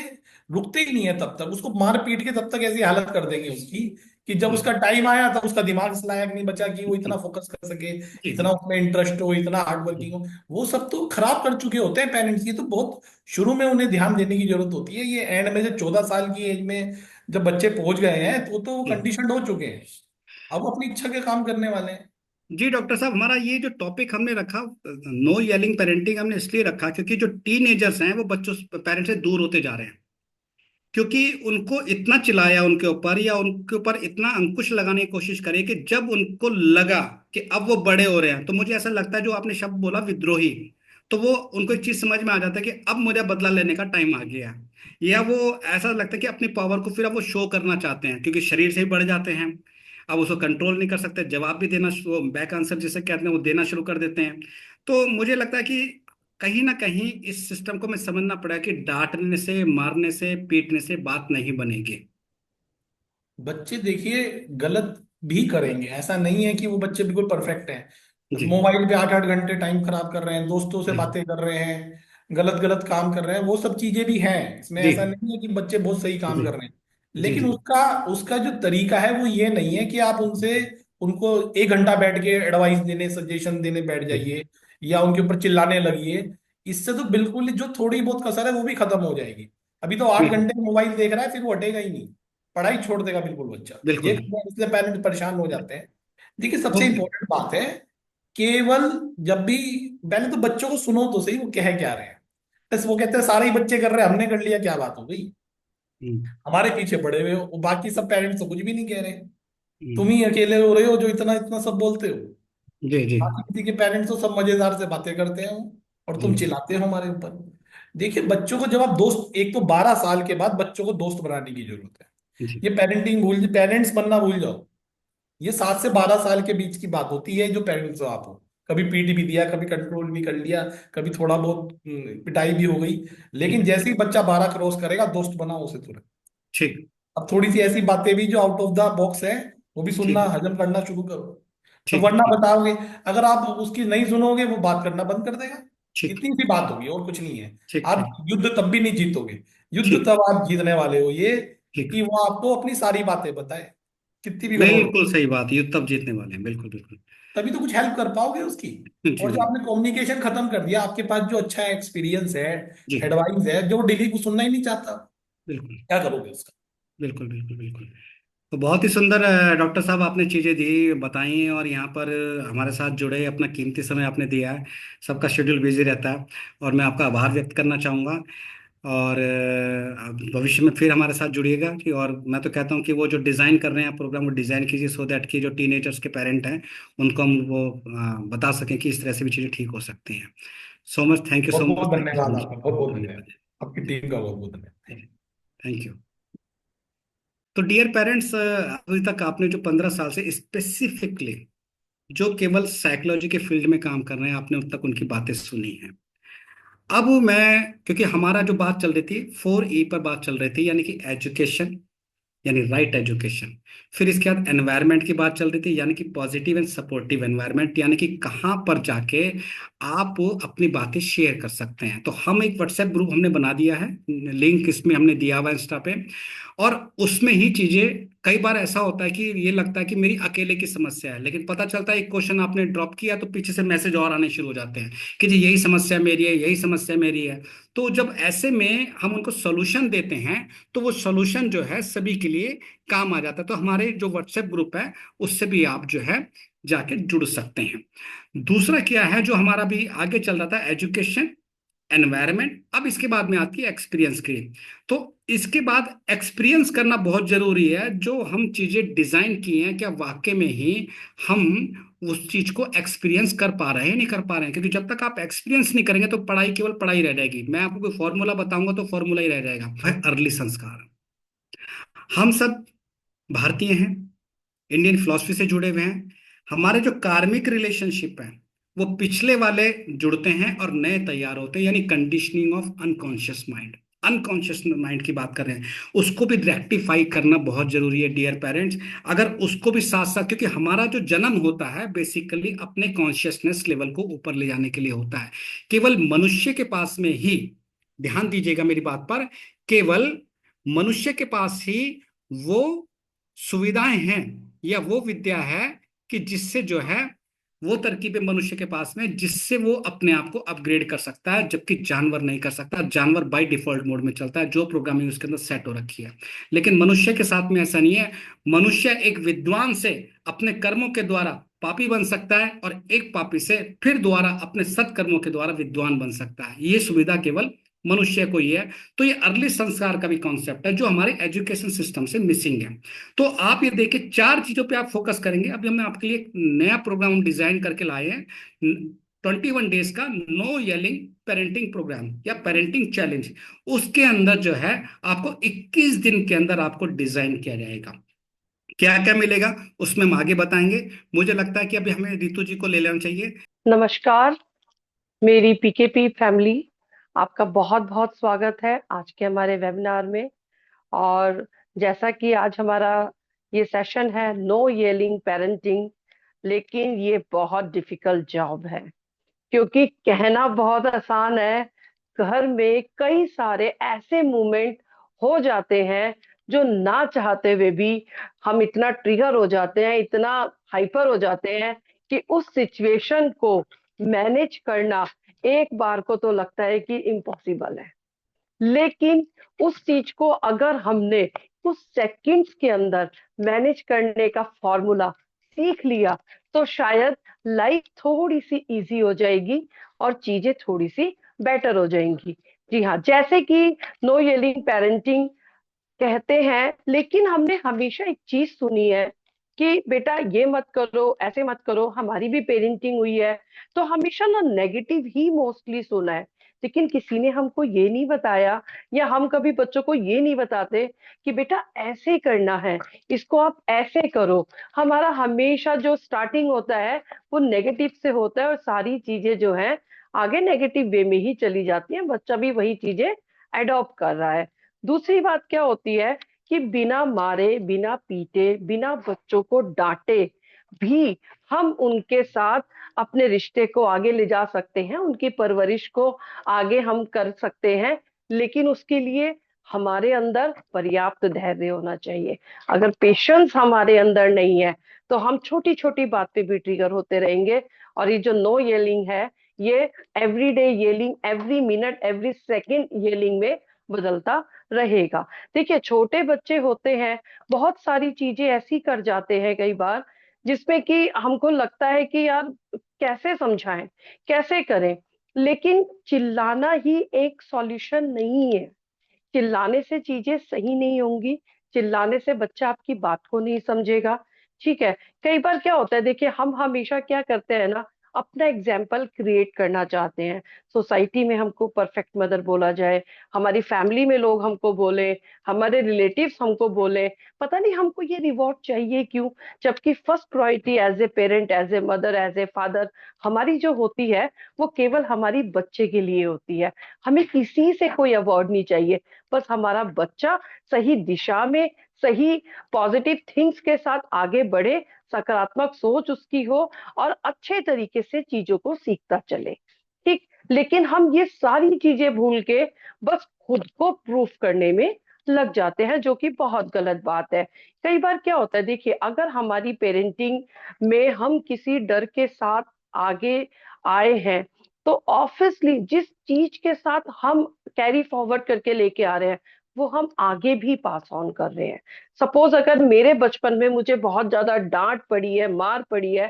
रुकते ही नहीं है। तब तक उसको मार पीट के तब तक ऐसी हालत कर देंगे उसकी कि जब उसका टाइम आया तब उसका दिमाग इस लायक नहीं बचा कि वो इतना फोकस कर सके, जी, इतना जी, उसमें इंटरेस्ट हो, इतना हार्ड वर्किंग हो। वो सब तो खराब कर चुके होते हैं पेरेंट्स। ये तो बहुत शुरू में उन्हें ध्यान देने की जरूरत होती है। ये एंड में जब 14 साल की एज में जब बच्चे पहुंच गए हैं तो वो जी। कंडीशन हो चुके हैं। अब वो अपनी इच्छा के काम करने वाले हैं। जी डॉक्टर साहब, हमारा ये जो टॉपिक हमने रखा, नो येलिंग पेरेंटिंग, हमने इसलिए रखा क्योंकि जो टीनेजर्स हैं वो बच्चों पेरेंट्स से दूर होते जा रहे हैं। क्योंकि उनको इतना चिल्लाया उनके ऊपर या उनके ऊपर इतना अंकुश लगाने की कोशिश करे कि जब उनको लगा कि अब वो बड़े हो रहे हैं, तो मुझे ऐसा लगता है जो आपने शब्द बोला विद्रोही, तो वो उनको एक चीज समझ में आ जाता है कि अब मुझे बदला लेने का टाइम आ गया है। या वो ऐसा लगता है कि अपनी पावर को फिर अब वो शो करना चाहते हैं क्योंकि शरीर से ही बढ़ जाते हैं। अब उसको कंट्रोल नहीं कर सकते, जवाब भी देना, बैक आंसर जिसे कहते हैं वो देना शुरू कर देते हैं। तो मुझे लगता है कि कहीं ना कहीं इस सिस्टम को मैं समझना पड़ा कि डांटने से, मारने से, पीटने से बात नहीं बनेगी। बच्चे देखिए गलत भी करेंगे, ऐसा नहीं है कि वो बच्चे बिल्कुल परफेक्ट हैं। जी, मोबाइल पे 8 8 घंटे टाइम खराब कर रहे हैं, दोस्तों से जी, बातें कर रहे हैं, गलत गलत काम कर रहे हैं, वो सब चीजें भी हैं इसमें। जी, ऐसा नहीं है कि बच्चे बहुत सही काम जी, कर रहे हैं। जी, लेकिन जी, उसका उसका जो तरीका है वो ये नहीं है कि आप उनसे उनको 1 घंटा बैठ के एडवाइस देने, सजेशन देने बैठ जी, जाइए या उनके ऊपर चिल्लाने लगिए। इससे तो बिल्कुल ही जो थोड़ी बहुत कसर है वो भी खत्म हो जाएगी। अभी तो आठ बिल्कुल, घंटे मोबाइल देख रहा है, फिर वो हटेगा ही नहीं, पढ़ाई छोड़ देगा बिल्कुल बच्चा। ये बिल्कुल। इसलिए पेरेंट्स परेशान हो जाते हैं। देखिए सबसे ओके। इंपॉर्टेंट बात है, केवल जब भी पहले तो बच्चों को सुनो तो सही वो कह क्या रहे हैं। बस वो कहते हैं सारे ही बच्चे कर रहे हैं, हमने कर लिया, क्या बात हो गई, हम्म, हमारे पीछे पड़े हुए हो। बाकी सब पेरेंट्स तो कुछ भी नहीं कह रहे। तुम हम्म, ही अकेले हो रहे हो जो इतना इतना सब बोलते हो। जी, जी, बाकी किसी के पेरेंट्स तो सब मजेदार से बातें करते हैं और तुम हम्म, चिल्लाते हो हमारे ऊपर। देखिए बच्चों को जब आप दोस्त, एक तो 12 साल के बाद बच्चों को दोस्त बनाने की जरूरत है। जी, ये पेरेंट्स बनना भूल जाओ। ये 7 से 12 साल के बीच की बात होती है जो पेरेंट्स हो आप हो। कभी पीट भी दिया, कभी कंट्रोल भी कर लिया, कभी थोड़ा बहुत पिटाई भी हो गई। लेकिन ठीक, जैसे ही बच्चा 12 क्रॉस करेगा, दोस्त बनाओ उसे तुरंत। ठीक, अब थोड़ी सी ऐसी बातें भी जो आउट ऑफ द बॉक्स है वो भी सुनना, ठीक, हजम करना शुरू करो। तो ठीक, वरना ठीक, बताओगे, अगर आप उसकी नहीं सुनोगे वो बात करना बंद कर देगा। ठीक, इतनी सी बात होगी और कुछ नहीं है। ठीक, आप ठीक, युद्ध तब भी नहीं जीतोगे। युद्ध ठीक, तब आप जीतने वाले हो ये ठीक। कि वो आपको अपनी सारी बातें बताए, कितनी भी गड़बड़ हो। बिल्कुल सही बात, ये तब जीतने वाले हैं, बिल्कुल, बिल्कुल। तभी तो कुछ हेल्प कर पाओगे उसकी। जी, और जो जी, आपने कम्युनिकेशन खत्म कर दिया, आपके पास जो अच्छा एक्सपीरियंस है, जी, एडवाइस है, जो डेली को सुनना ही नहीं चाहता, बिल्कुल, क्या करोगे उसका। बिल्कुल, बिल्कुल, बिल्कुल। तो बहुत ही सुंदर डॉक्टर साहब आपने चीज़ें दी, बताई, और यहाँ पर हमारे साथ जुड़े, अपना कीमती समय आपने दिया है। सबका शेड्यूल बिजी रहता है और मैं आपका आभार व्यक्त करना चाहूँगा। और भविष्य में फिर हमारे साथ जुड़िएगा कि, और मैं तो कहता हूँ कि वो जो डिज़ाइन कर रहे हैं आप प्रोग्राम, वो डिज़ाइन कीजिए सो दैट कि जो टीनेजर्स के पेरेंट हैं उनको हम वो बता सकें कि इस तरह से भी चीज़ें ठीक हो सकती हैं। सो मच, थैंक यू सो बहुत मच, बहुत थैंक यू सो धन्यवाद मच। आपका, बहुत बहुत धन्यवाद। धन्यवाद। आपकी टीम का बहुत बहुत धन्यवाद। Thank you. तो डियर पेरेंट्स, अभी तक आपने जो 15 साल से स्पेसिफिकली जो केवल साइकोलॉजी के फील्ड में काम कर रहे हैं, आपने अब तक उनकी बातें सुनी हैं। अब मैं, क्योंकि हमारा जो बात चल रही थी 4E पर बात चल रही थी, यानी कि एजुकेशन, यानी राइट एजुकेशन। फिर इसके बाद एनवायरनमेंट की बात चल रही थी, यानी कि पॉजिटिव एंड सपोर्टिव एनवायरनमेंट, यानी कि कहाँ पर जाके आप अपनी बातें शेयर कर सकते हैं। तो हम एक व्हाट्सएप ग्रुप हमने बना दिया है, लिंक इसमें हमने दिया हुआ है इंस्टा पे। और उसमें ही चीजें, कई बार ऐसा होता है कि ये लगता है कि मेरी अकेले की समस्या है, लेकिन पता चलता है एक क्वेश्चन आपने ड्रॉप किया तो पीछे से मैसेज और आने शुरू हो जाते हैं कि जी यही समस्या मेरी है, यही समस्या मेरी है। तो जब ऐसे में हम उनको सोल्यूशन देते हैं तो वो सोल्यूशन जो है सभी के लिए काम आ जाता है। तो हमारे जो व्हाट्सएप ग्रुप है उससे भी आप जो है जाके जुड़ सकते हैं। दूसरा क्या है जो हमारा भी आगे चल रहा था, एजुकेशन, एनवायरनमेंट। अब इसके बाद में आती है एक्सपीरियंस की। तो इसके बाद एक्सपीरियंस करना बहुत जरूरी है। जो हम चीजें डिजाइन की हैं, क्या वाकई में ही हम उस चीज को एक्सपीरियंस कर पा रहे हैं, नहीं कर पा रहे हैं? क्योंकि जब तक आप एक्सपीरियंस नहीं करेंगे तो पढ़ाई केवल पढ़ाई रह जाएगी। मैं आपको कोई फॉर्मूला बताऊंगा तो फॉर्मूला ही रह जाएगा। अर्ली संस्कार। हम सब भारतीय हैं, इंडियन फिलॉसफी से जुड़े हुए हैं। हमारे जो कार्मिक रिलेशनशिप है वो पिछले वाले जुड़ते हैं और नए तैयार होते हैं, यानी conditioning of unconscious mind. Unconscious mind की बात कर रहे हैं, उसको भी रेक्टिफाई करना बहुत जरूरी है डियर पेरेंट्स। अगर उसको भी साथ साथ, क्योंकि हमारा जो जन्म होता है बेसिकली अपने कॉन्शियसनेस लेवल को ऊपर ले जाने के लिए होता है। केवल मनुष्य के पास में ही, ध्यान दीजिएगा मेरी बात पर, केवल मनुष्य के पास ही वो सुविधाएं हैं या वो विद्या है कि जिससे जो है वो तरकीबें मनुष्य के पास में, जिससे वो अपने आप को अपग्रेड कर सकता है, जबकि जानवर नहीं कर सकता। जानवर बाय डिफॉल्ट मोड में चलता है, जो प्रोग्रामिंग उसके अंदर सेट हो रखी है। लेकिन मनुष्य के साथ में ऐसा नहीं है। मनुष्य एक विद्वान से अपने कर्मों के द्वारा पापी बन सकता है, और एक पापी से फिर दोबारा अपने सत्कर्मों के द्वारा विद्वान बन सकता है। ये सुविधा केवल मनुष्य को ही है। तो ये अर्ली संस्कार का भी कॉन्सेप्ट है जो हमारे एजुकेशन सिस्टम से मिसिंग है। तो आप ये देखिए, 4 चीजों पे आप फोकस करेंगे। अभी हमने आपके लिए एक नया प्रोग्राम डिजाइन करके लाए हैं, 21 डेज का नो येलिंग पेरेंटिंग प्रोग्राम या पेरेंटिंग चैलेंज। उसके अंदर जो है आपको 21 दिन के अंदर आपको डिजाइन किया जाएगा। क्या क्या मिलेगा उसमें हम आगे बताएंगे। मुझे लगता है कि अभी हमें रितु जी को ले लेना चाहिए। नमस्कार, मेरी पीकेपी फैमिली, आपका बहुत बहुत स्वागत है आज के हमारे वेबिनार में। और जैसा कि आज हमारा ये सेशन है नो येलिंग पेरेंटिंग, लेकिन ये बहुत डिफिकल्ट जॉब है, क्योंकि कहना बहुत आसान है। घर में कई सारे ऐसे मूवमेंट हो जाते हैं जो ना चाहते हुए भी हम इतना ट्रिगर हो जाते हैं, इतना हाइपर हो जाते हैं कि उस सिचुएशन को मैनेज करना एक बार को तो लगता है कि इम्पॉसिबल है। लेकिन उस चीज को अगर हमने कुछ सेकंड्स के अंदर मैनेज करने का फॉर्मूला सीख लिया तो शायद लाइफ थोड़ी सी इजी हो जाएगी और चीजें थोड़ी सी बेटर हो जाएंगी। जी हाँ, जैसे कि नो येलिंग पेरेंटिंग कहते हैं, लेकिन हमने हमेशा एक चीज सुनी है कि बेटा ये मत करो, ऐसे मत करो। हमारी भी पेरेंटिंग हुई है तो हमेशा ना नेगेटिव ही मोस्टली सुना है, लेकिन किसी ने हमको ये नहीं बताया, या हम कभी बच्चों को ये नहीं बताते कि बेटा ऐसे करना है, इसको आप ऐसे करो। हमारा हमेशा जो स्टार्टिंग होता है वो नेगेटिव से होता है, और सारी चीजें जो है आगे नेगेटिव वे में ही चली जाती हैं। बच्चा भी वही चीजें एडॉप्ट कर रहा है। दूसरी बात क्या होती है कि बिना मारे, बिना पीटे, बिना बच्चों को डांटे भी हम उनके साथ अपने रिश्ते को आगे ले जा सकते हैं, उनकी परवरिश को आगे हम कर सकते हैं। लेकिन उसके लिए हमारे अंदर पर्याप्त धैर्य होना चाहिए। अगर पेशेंस हमारे अंदर नहीं है तो हम छोटी छोटी बात पे भी ट्रिगर होते रहेंगे। और ये जो नो येलिंग है, ये everyday yelling, every minute, every second yelling में बदलता रहेगा। देखिए, छोटे बच्चे होते हैं, बहुत सारी चीजें ऐसी कर जाते हैं कई बार जिसमें कि हमको लगता है कि यार कैसे समझाएं, कैसे करें। लेकिन चिल्लाना ही एक सॉल्यूशन नहीं है। चिल्लाने से चीजें सही नहीं होंगी। चिल्लाने से बच्चा आपकी बात को नहीं समझेगा। ठीक है। कई बार क्या होता है, देखिए हम हमेशा क्या करते हैं ना, अपना एग्जाम्पल क्रिएट करना चाहते हैं। सोसाइटी में हमको परफेक्ट मदर बोला जाए, हमारी फैमिली में लोग हमको बोले, हमारे रिलेटिव्स हमको बोले। पता नहीं हमको ये रिवॉर्ड चाहिए क्यों, जबकि first priority as a parent, as a mother, as a father हमारी जो होती है वो केवल हमारी बच्चे के लिए होती है। हमें किसी से कोई अवार्ड नहीं चाहिए। बस हमारा बच्चा सही दिशा में, सही पॉजिटिव थिंग्स के साथ आगे बढ़े, सकारात्मक सोच उसकी हो और अच्छे तरीके से चीजों को सीखता चले। ठीक। लेकिन हम ये सारी चीजें भूल के बस खुद को प्रूफ करने में लग जाते हैं, जो कि बहुत गलत बात है। कई बार क्या होता है, देखिए अगर हमारी पेरेंटिंग में हम किसी डर के साथ आगे आए हैं, तो ऑब्वियसली जिस चीज के साथ हम कैरी फॉरवर्ड करके लेके आ रहे हैं वो हम आगे भी पास ऑन कर रहे हैं। सपोज अगर मेरे बचपन में मुझे बहुत ज्यादा डांट पड़ी है, मार पड़ी है,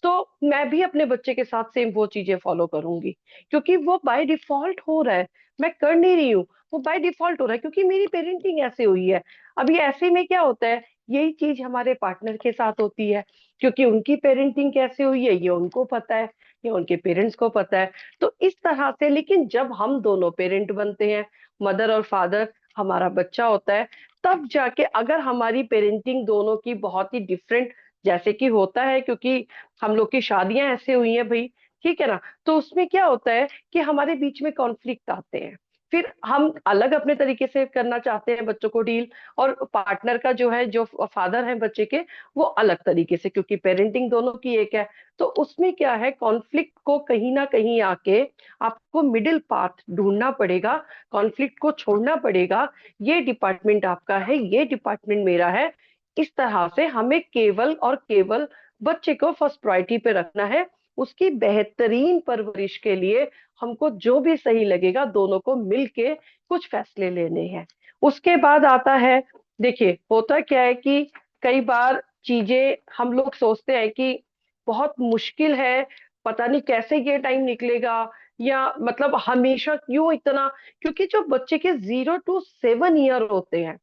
तो मैं भी अपने बच्चे के साथ सेम वो चीजें फॉलो करूंगी, क्योंकि वो बाय डिफॉल्ट हो रहा है। मैं कर नहीं रही हूँ, वो बाय डिफॉल्ट हो रहा है क्योंकि मेरी पेरेंटिंग ऐसे हुई है। अभी ऐसे में क्या होता है, यही चीज हमारे पार्टनर के साथ होती है, क्योंकि उनकी पेरेंटिंग कैसे हुई है ये उनको पता है, ये उनके पेरेंट्स को पता है। तो इस तरह से, लेकिन जब हम दोनों पेरेंट बनते हैं, मदर और फादर, हमारा बच्चा होता है, तब जाके अगर हमारी पेरेंटिंग दोनों की बहुत ही डिफरेंट, जैसे कि होता है, क्योंकि हम लोग की शादियां ऐसे हुई हैं भाई, ठीक है ना, तो उसमें क्या होता है कि हमारे बीच में कॉन्फ्लिक्ट आते हैं। फिर हम अलग अपने तरीके से करना चाहते हैं बच्चों को डील, और पार्टनर का जो है, जो फादर है बच्चे के, वो अलग तरीके से, क्योंकि पेरेंटिंग दोनों की एक है। तो उसमें क्या है, कॉन्फ्लिक्ट को कहीं ना कहीं आके आपको मिडिल पाथ ढूंढना पड़ेगा, कॉन्फ्लिक्ट को छोड़ना पड़ेगा। ये डिपार्टमेंट आपका है, ये डिपार्टमेंट मेरा है। इस तरह से हमें केवल और केवल बच्चे को फर्स्ट प्रायोरिटी पे रखना है। उसकी बेहतरीन परवरिश के लिए हमको जो भी सही लगेगा, दोनों को मिलके कुछ फैसले लेने हैं। उसके बाद आता है, देखिए होता क्या है कि कई बार चीजें हम लोग सोचते हैं कि बहुत मुश्किल है, पता नहीं कैसे ये टाइम निकलेगा, या मतलब हमेशा क्यों इतना, क्योंकि जो बच्चे के 0 to 7 ईयर होते हैं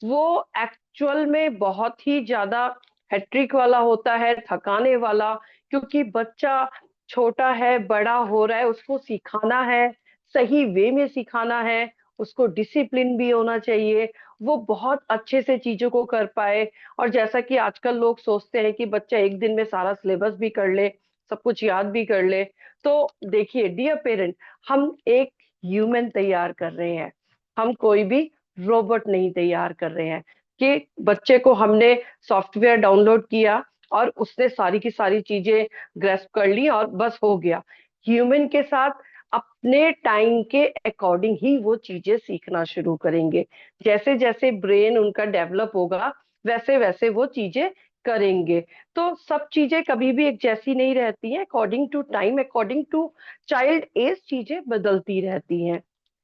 वो एक्चुअल में बहुत ही ज्यादा हैट्रिक वाला होता है, थकाने वाला। क्योंकि बच्चा छोटा है, बड़ा हो रहा है, उसको सिखाना है, सही वे में सिखाना है, उसको डिसिप्लिन भी होना चाहिए, वो बहुत अच्छे से चीजों को कर पाए। और जैसा कि आजकल लोग सोचते हैं कि बच्चा एक दिन में सारा सिलेबस भी कर ले, सब कुछ याद भी कर ले। तो देखिए डियर पेरेंट, हम एक ह्यूमन तैयार कर रहे हैं, हम कोई भी रोबोट नहीं तैयार कर रहे हैं कि बच्चे को हमने सॉफ्टवेयर डाउनलोड किया और उसने सारी की सारी चीजें ग्रेस्प कर ली और बस हो गया। ह्यूमन के साथ अपने टाइम के अकॉर्डिंग ही वो चीजें सीखना शुरू करेंगे। जैसे जैसे ब्रेन उनका डेवलप होगा, वैसे वैसे वो चीजें करेंगे। तो सब चीजें कभी भी एक जैसी नहीं रहती हैं, according to time, according to child age चीजें बदलती रहती हैं।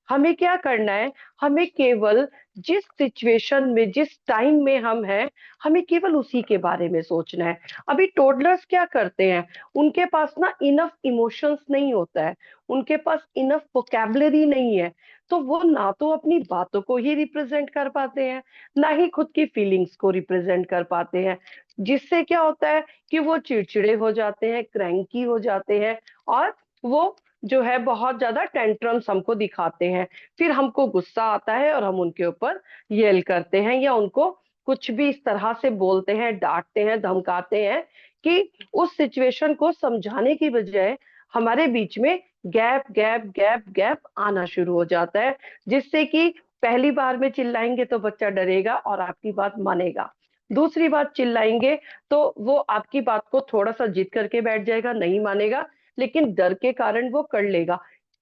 हमें क्या करना है, हमें केवल जिस सिचुएशन में, जिस टाइम में हम हैं, हमें केवल उसी के बारे में सोचना है। अभी टोडलर्स क्या करते हैं, उनके पास ना इनफ इमोशंस नहीं होता है, उनके पास इनफ वोकेबलरी नहीं है। तो वो ना तो अपनी बातों को ही रिप्रेजेंट कर पाते हैं, ना ही खुद की फीलिंग्स को रिप्रेजेंट कर पाते हैं। जिससे क्या होता है कि वो चिड़चिड़े हो जाते हैं, क्रैंकी हो जाते हैं, और वो जो है बहुत ज्यादा टेंट्रम्स हमको दिखाते हैं। फिर हमको गुस्सा आता है और हम उनके ऊपर येल करते हैं, या उनको कुछ भी इस तरह से बोलते हैं, डांटते हैं, धमकाते हैं, कि उस सिचुएशन को समझाने की बजाय हमारे बीच में गैप गैप गैप गैप आना शुरू हो जाता है। जिससे कि पहली बार में चिल्लाएंगे तो बच्चा डरेगा और आपकी बात मानेगा, दूसरी बार चिल्लाएंगे तो वो आपकी बात को थोड़ा सा जिद करके बैठ जाएगा, नहीं मानेगा, लेकिन डर के कारण वो कर लेगा।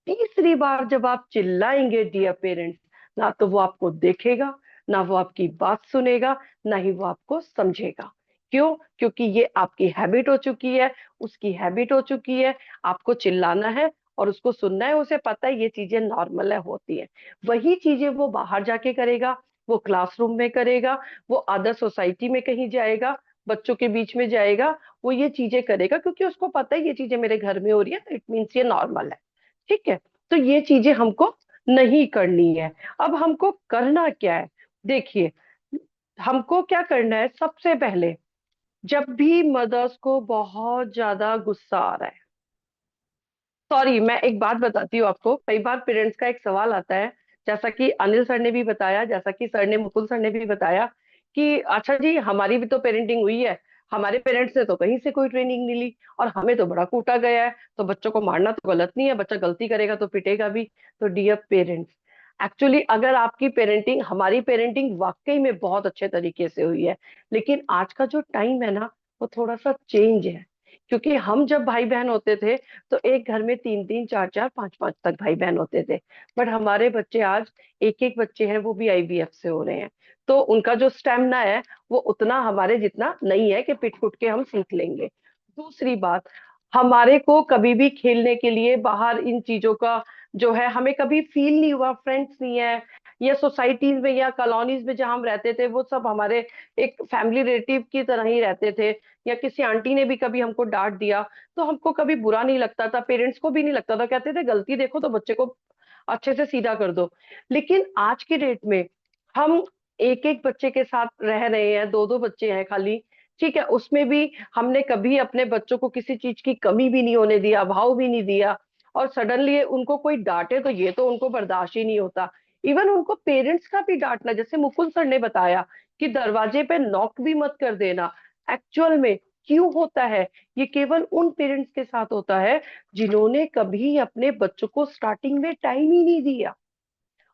तीसरी बार जब आप चिल्लाएंगे डियर पेरेंट्स, ना तो वो आपको देखेगा, ना वो आपकी बात सुनेगा, ना ही वो आपको समझेगा। क्यों? क्योंकि ये आपकी हैबिट हो चुकी है, उसकी हैबिट हो चुकी है। आपको चिल्लाना है और उसको सुनना है, उसे पता है ये चीजें नॉर्मल है, होती है। वही चीजें वो बाहर जाके करेगा, वो क्लासरूम में करेगा, वो अदर सोसाइटी में कहीं जाएगा, बच्चों के बीच में जाएगा, वो ये चीजें करेगा, क्योंकि उसको पता है ये चीजें मेरे घर में हो रही है, तो इट मीन्स ये नॉर्मल है। ठीक है, तो ये चीजें हमको नहीं करनी है। अब हमको करना क्या है? देखिए, हमको क्या करना है सबसे पहले, जब भी मदर्स को बहुत ज्यादा गुस्सा आ रहा है, सॉरी मैं एक बात बताती हूँ आपको, कई बार पेरेंट्स का एक सवाल आता है, जैसा कि अनिल सर ने भी बताया, जैसा कि सर ने, मुकुल सर ने भी बताया, कि अच्छा जी हमारी भी तो पेरेंटिंग हुई है, हमारे पेरेंट्स ने तो कहीं से कोई ट्रेनिंग नहीं ली और हमें तो बड़ा कूटा गया है, तो बच्चों को मारना तो गलत नहीं है, बच्चा गलती करेगा तो पिटेगा भी। तो डियर पेरेंट्स, एक्चुअली अगर आपकी पेरेंटिंग, हमारी पेरेंटिंग वाकई में बहुत अच्छे तरीके से हुई है, लेकिन आज का जो टाइम है ना, वो थोड़ा सा चेंज है। क्योंकि हम जब भाई बहन होते थे तो एक घर में तीन तीन चार चार पांच पांच तक भाई बहन होते थे, बट हमारे बच्चे आज एक एक बच्चे हैं, वो भी आईवीएफ से हो रहे हैं, तो उनका जो स्टेमिना है वो उतना हमारे जितना नहीं है कि पिट पुट के हम सीख लेंगे। दूसरी बात, हमारे को कभी भी खेलने के लिए बाहर इन चीजों का जो है हमें कभी फील नहीं हुआ, फ्रेंड्स नहीं है, या सोसाइटीज में या कॉलोनीज में जहां हम रहते थे वो सब हमारे एक फैमिली रिलेटिव की तरह ही रहते थे, या किसी आंटी ने भी कभी हमको डांट दिया तो हमको कभी बुरा नहीं लगता था, पेरेंट्स को भी नहीं लगता था, कहते थे गलती देखो तो बच्चे को अच्छे से सीधा कर दो। लेकिन आज की डेट में हम एक एक बच्चे के साथ रह रहे हैं, दो दो बच्चे हैं खाली, ठीक है, उसमें भी हमने कभी अपने बच्चों को किसी चीज की कमी भी नहीं होने दिया, अभाव भी नहीं दिया, और सडनली उनको कोई डांटे तो ये तो उनको बर्दाश्त ही नहीं होता। इवन उनको पेरेंट्स का भी डांटना, जैसे मुकुल सर ने बताया कि दरवाजे पे नॉक भी मत कर देना, एक्चुअल में क्यों होता है? ये केवल उन पेरेंट्स के साथ होता है जिन्होंने कभी अपने बच्चों को स्टार्टिंग में टाइम ही नहीं दिया।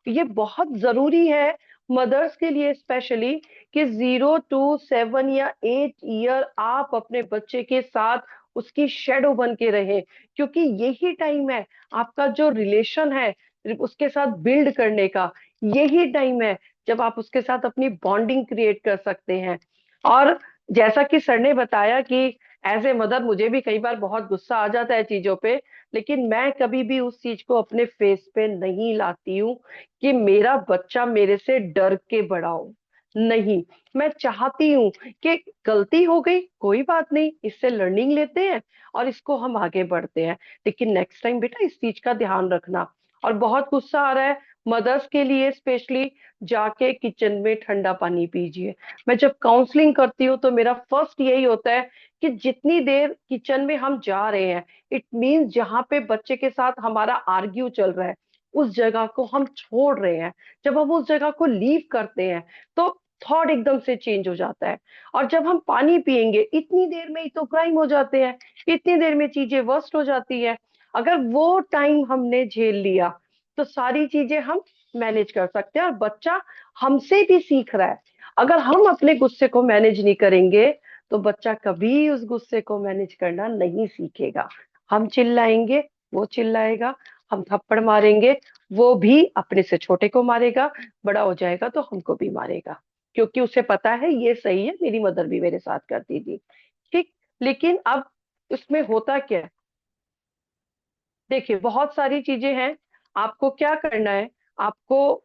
ये बहुत जरूरी है मदर्स के लिए स्पेशली, कि 0 to 7 या 8 ईयर आप अपने बच्चे के साथ उसकी शेडो बन के रहे, क्योंकि यही टाइम है आपका जो रिलेशन है उसके साथ बिल्ड करने का, यही टाइम है जब आप उसके साथ अपनी बॉन्डिंग क्रिएट कर सकते हैं। और जैसा कि सर ने बताया कि एज ए मदर मुझे भी कई बार बहुत गुस्सा आ जाता है चीजों पे, लेकिन मैं कभी भी उस चीज को अपने फेस पे नहीं लाती हूँ कि मेरा बच्चा मेरे से डर के बड़ा हो। नहीं, मैं चाहती हूँ कि गलती हो गई कोई बात नहीं, इससे लर्निंग लेते हैं और इसको हम आगे बढ़ते हैं, लेकिन नेक्स्ट टाइम बेटा इस चीज का ध्यान रखना। और बहुत गुस्सा आ रहा है मदर्स के लिए स्पेशली, जाके किचन में ठंडा पानी पीजिए। मैं जब काउंसलिंग करती हूँ तो मेरा फर्स्ट यही होता है कि जितनी देर किचन में हम जा रहे हैं, इट मीन्स जहां पे बच्चे के साथ हमारा आर्ग्यू चल रहा है उस जगह को हम छोड़ रहे हैं। जब हम उस जगह को लीव करते हैं तो थॉट एकदम से चेंज हो जाता है। और जब हम पानी पिएंगे इतनी देर में ही तो क्राइम हो जाते हैं, इतनी देर में चीजें वर्स्ट हो जाती है। अगर वो टाइम हमने झेल लिया तो सारी चीजें हम मैनेज कर सकते हैं, और बच्चा हमसे भी सीख रहा है। अगर हम अपने गुस्से को मैनेज नहीं करेंगे तो बच्चा कभी उस गुस्से को मैनेज करना नहीं सीखेगा। हम चिल्लाएंगे, वो चिल्लाएगा, हम थप्पड़ मारेंगे, वो भी अपने से छोटे को मारेगा, बड़ा हो जाएगा तो हमको भी मारेगा, क्योंकि उसे पता है ये सही है, मेरी मदर भी मेरे साथ करती थी। ठीक, लेकिन अब उसमें होता क्या है? देखिए बहुत सारी चीजें हैं, आपको क्या करना है, आपको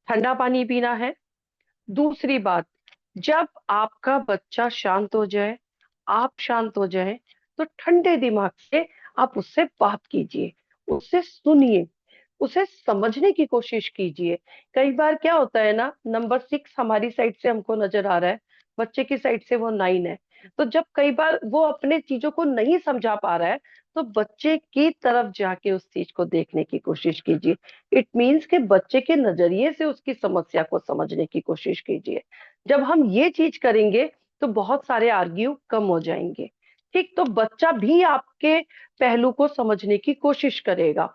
ठंडा पानी पीना है। दूसरी बात, जब आपका बच्चा शांत हो जाए, आप शांत हो जाए, तो ठंडे दिमाग से आप उससे बात कीजिए, उससे सुनिए, उसे समझने की कोशिश कीजिए। कई बार क्या होता है ना, नंबर 6 हमारी साइड से हमको नजर आ रहा है, बच्चे की साइड से वो 9 है, तो जब कई बार वो अपने चीजों को नहीं समझा पा रहा है तो बच्चे की तरफ जाके उस चीज को देखने की कोशिश कीजिए। इट मीन्स कि बच्चे के नजरिए से उसकी समस्या को समझने की कोशिश कीजिए। जब हम ये चीज करेंगे तो बहुत सारे आर्ग्यू कम हो जाएंगे। ठीक, तो बच्चा भी आपके पहलू को समझने की कोशिश करेगा।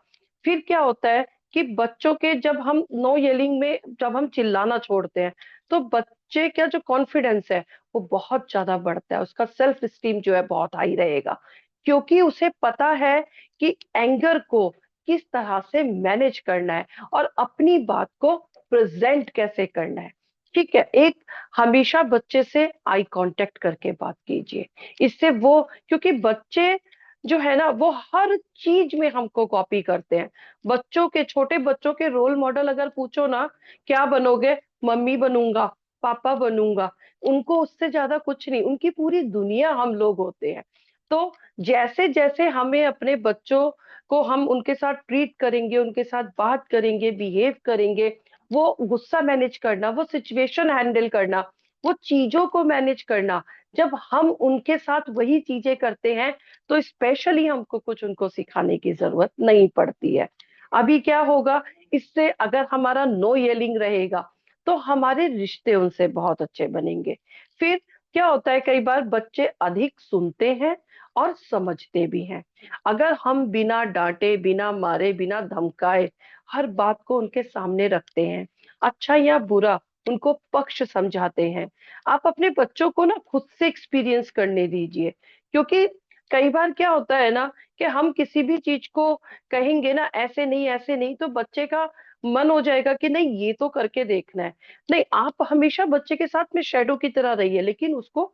फिर क्या होता है कि बच्चों के, जब हम नो येलिंग में जब हम चिल्लाना छोड़ते हैं तो बच्चे का जो कॉन्फिडेंस है वो बहुत ज्यादा बढ़ता है, उसका सेल्फ स्टीम जो है बहुत हाई रहेगा, क्योंकि उसे पता है कि एंगर को किस तरह से मैनेज करना है और अपनी बात को प्रेजेंट कैसे करना है। ठीक है, एक हमेशा बच्चे से आई कांटेक्ट करके बात कीजिए, इससे वो, क्योंकि बच्चे जो है ना वो हर चीज में हमको कॉपी करते हैं। बच्चों के, छोटे बच्चों के रोल मॉडल अगर पूछो ना, क्या बनोगे? मम्मी बनूंगा, पापा बनूंगा, उनको उससे ज्यादा कुछ नहीं, उनकी पूरी दुनिया हम लोग होते हैं। तो जैसे जैसे हमें अपने बच्चों को हम उनके साथ ट्रीट करेंगे, उनके साथ बात करेंगे, बिहेव करेंगे, वो गुस्सा मैनेज करना, वो सिचुएशन हैंडल करना, वो चीजों को मैनेज करना, जब हम उनके साथ वही चीजें करते हैं तो स्पेशली हमको कुछ उनको सिखाने की जरूरत नहीं पड़ती है। अभी क्या होगा, इससे अगर हमारा नो येलिंग रहेगा तो हमारे रिश्ते उनसे बहुत अच्छे बनेंगे। फिर क्या होता है, कई बार बच्चे अधिक सुनते हैं और समझते भी हैं। अगर हम बिना डांटे, बिना मारे, बिना धमकाए हर बात को उनके सामने रखते हैं, अच्छा या बुरा उनको पक्ष समझाते हैं, आप अपने बच्चों को ना खुद से एक्सपीरियंस करने दीजिए। क्योंकि कई बार क्या होता है ना कि हम किसी भी चीज को कहेंगे ना ऐसे नहीं ऐसे नहीं, तो बच्चे का मन हो जाएगा कि नहीं ये तो करके देखना है। नहीं, आप हमेशा बच्चे के साथ में शेडो की तरह रहिए, लेकिन उसको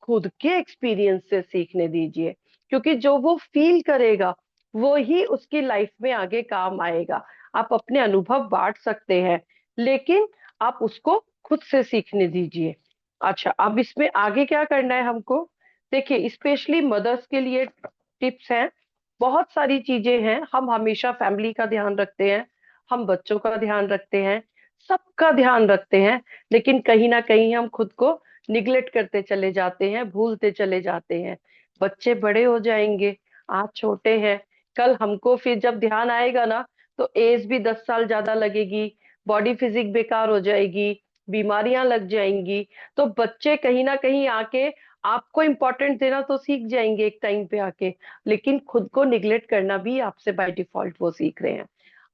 खुद के एक्सपीरियंस से सीखने दीजिए। क्योंकि जो वो फील करेगा वो ही उसकी लाइफ में आगे काम आएगा। आप अपने अनुभव बांट सकते हैं, लेकिन आप उसको खुद से सीखने दीजिए। अच्छा, अब इसमें आगे क्या करना है हमको, देखिए स्पेशली मदर्स के लिए टिप्स हैं, बहुत सारी चीजें हैं। हम हमेशा फैमिली का ध्यान रखते हैं, हम बच्चों का ध्यान रखते हैं, सबका ध्यान रखते हैं, लेकिन कहीं ना कहीं हम खुद को निग्लेक्ट करते चले जाते हैं, भूलते चले जाते हैं। बच्चे बड़े हो जाएंगे, आज छोटे हैं, कल हमको फिर जब ध्यान आएगा ना तो एज भी 10 साल ज्यादा लगेगी, बॉडी फिजिक बेकार हो जाएगी, बीमारियां लग जाएंगी। तो बच्चे कहीं ना कहीं आके आपको इम्पोर्टेंट देना तो सीख जाएंगे एक टाइम पे आके, लेकिन खुद को निग्लेक्ट करना भी आपसे बाय डिफॉल्ट वो सीख रहे हैं।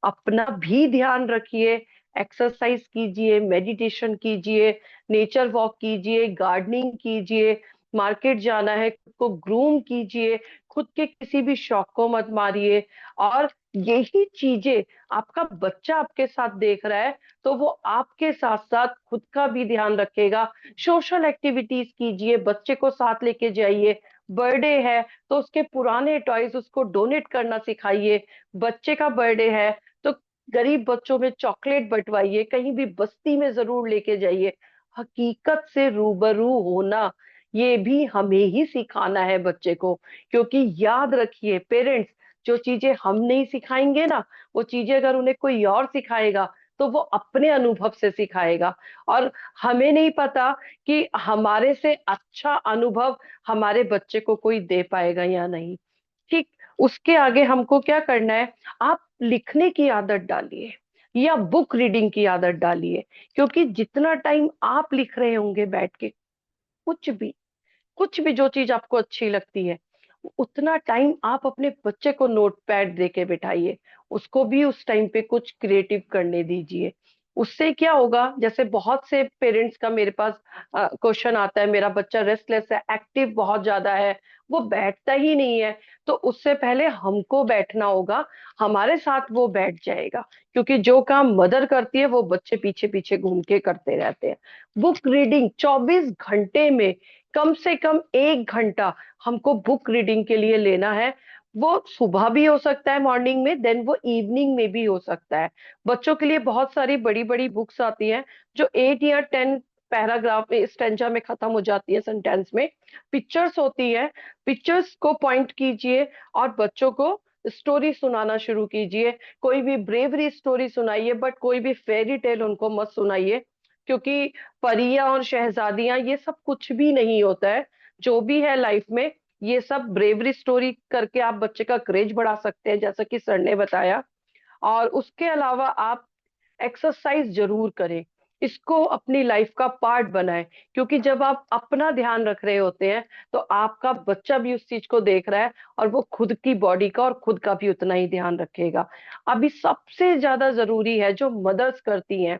अपना भी ध्यान रखिए, एक्सरसाइज कीजिए, मेडिटेशन कीजिए, नेचर वॉक कीजिए, गार्डनिंग कीजिए, मार्केट जाना है खुद को ग्रूम कीजिए, खुद के किसी भी शौक को मत मारिए। और यही चीजें आपका बच्चा आपके साथ देख रहा है तो वो आपके साथ साथ खुद का भी ध्यान रखेगा। सोशल एक्टिविटीज कीजिए, बच्चे को साथ लेके जाइए, बर्थडे है तो उसके पुराने टॉयज उसको डोनेट करना सिखाइए, बच्चे का बर्थडे है तो गरीब बच्चों में चॉकलेट बंटवाइए, कहीं भी बस्ती में जरूर लेके जाइए। हकीकत से रूबरू होना ये भी हमें ही सिखाना है बच्चे को। क्योंकि याद रखिए पेरेंट्स, जो चीजें हम नहीं सिखाएंगे ना, वो चीजें अगर उन्हें कोई और सिखाएगा तो वो अपने अनुभव से सिखाएगा। और हमें नहीं पता कि हमारे से अच्छा अनुभव हमारे बच्चे को कोई दे पाएगा या नहीं। ठीक, उसके आगे हमको क्या करना है, आप लिखने की आदत डालिए या बुक रीडिंग की आदत डालिए। क्योंकि जितना टाइम आप लिख रहे होंगे बैठ के, कुछ भी जो चीज आपको अच्छी लगती है, उतना टाइम आप अपने बच्चे को नोट पैड दे के बिठाइए, उसको भी उस टाइम पे कुछ क्रिएटिव करने दीजिए। उससे क्या होगा, जैसे बहुत से पेरेंट्स का मेरे पास क्वेश्चन आता है, मेरा बच्चा रेस्टलेस है, एक्टिव बहुत ज्यादा है, वो बैठता ही नहीं है। तो उससे पहले हमको बैठना होगा, हमारे साथ वो बैठ जाएगा। क्योंकि जो काम मदर करती है वो बच्चे पीछे पीछे घूम के करते रहते हैं। बुक रीडिंग 24 घंटे में कम से कम 1 घंटा हमको बुक रीडिंग के लिए लेना है। वो सुबह भी हो सकता है मॉर्निंग में, देन वो इवनिंग में भी हो सकता है। बच्चों के लिए बहुत सारी बड़ी बड़ी बुक्स आती हैं जो 8 या 10 पैराग्राफ में, स्टेंजा में खत्म हो जाती है, सेंटेंस में। पिक्चर्स होती है, पिक्चर्स को पॉइंट कीजिए और बच्चों को स्टोरी सुनाना शुरू कीजिए। कोई भी ब्रेवरी स्टोरी सुनाइए, बट कोई भी फेरी टेल उनको मत सुनाइए। क्योंकि परियां और शहजादियां ये सब कुछ भी नहीं होता है। जो भी है लाइफ में, ये सब ब्रेवरी स्टोरी करके आप बच्चे का क्रेज बढ़ा सकते हैं, जैसा कि सर ने बताया। और उसके अलावा आप एक्सरसाइज जरूर करें, इसको अपनी लाइफ का पार्ट बनाएं। क्योंकि जब आप अपना ध्यान रख रहे होते हैं तो आपका बच्चा भी उस चीज को देख रहा है और वो खुद की बॉडी का और खुद का भी उतना ही ध्यान रखेगा। अभी सबसे ज्यादा जरूरी है जो मदर्स करती हैं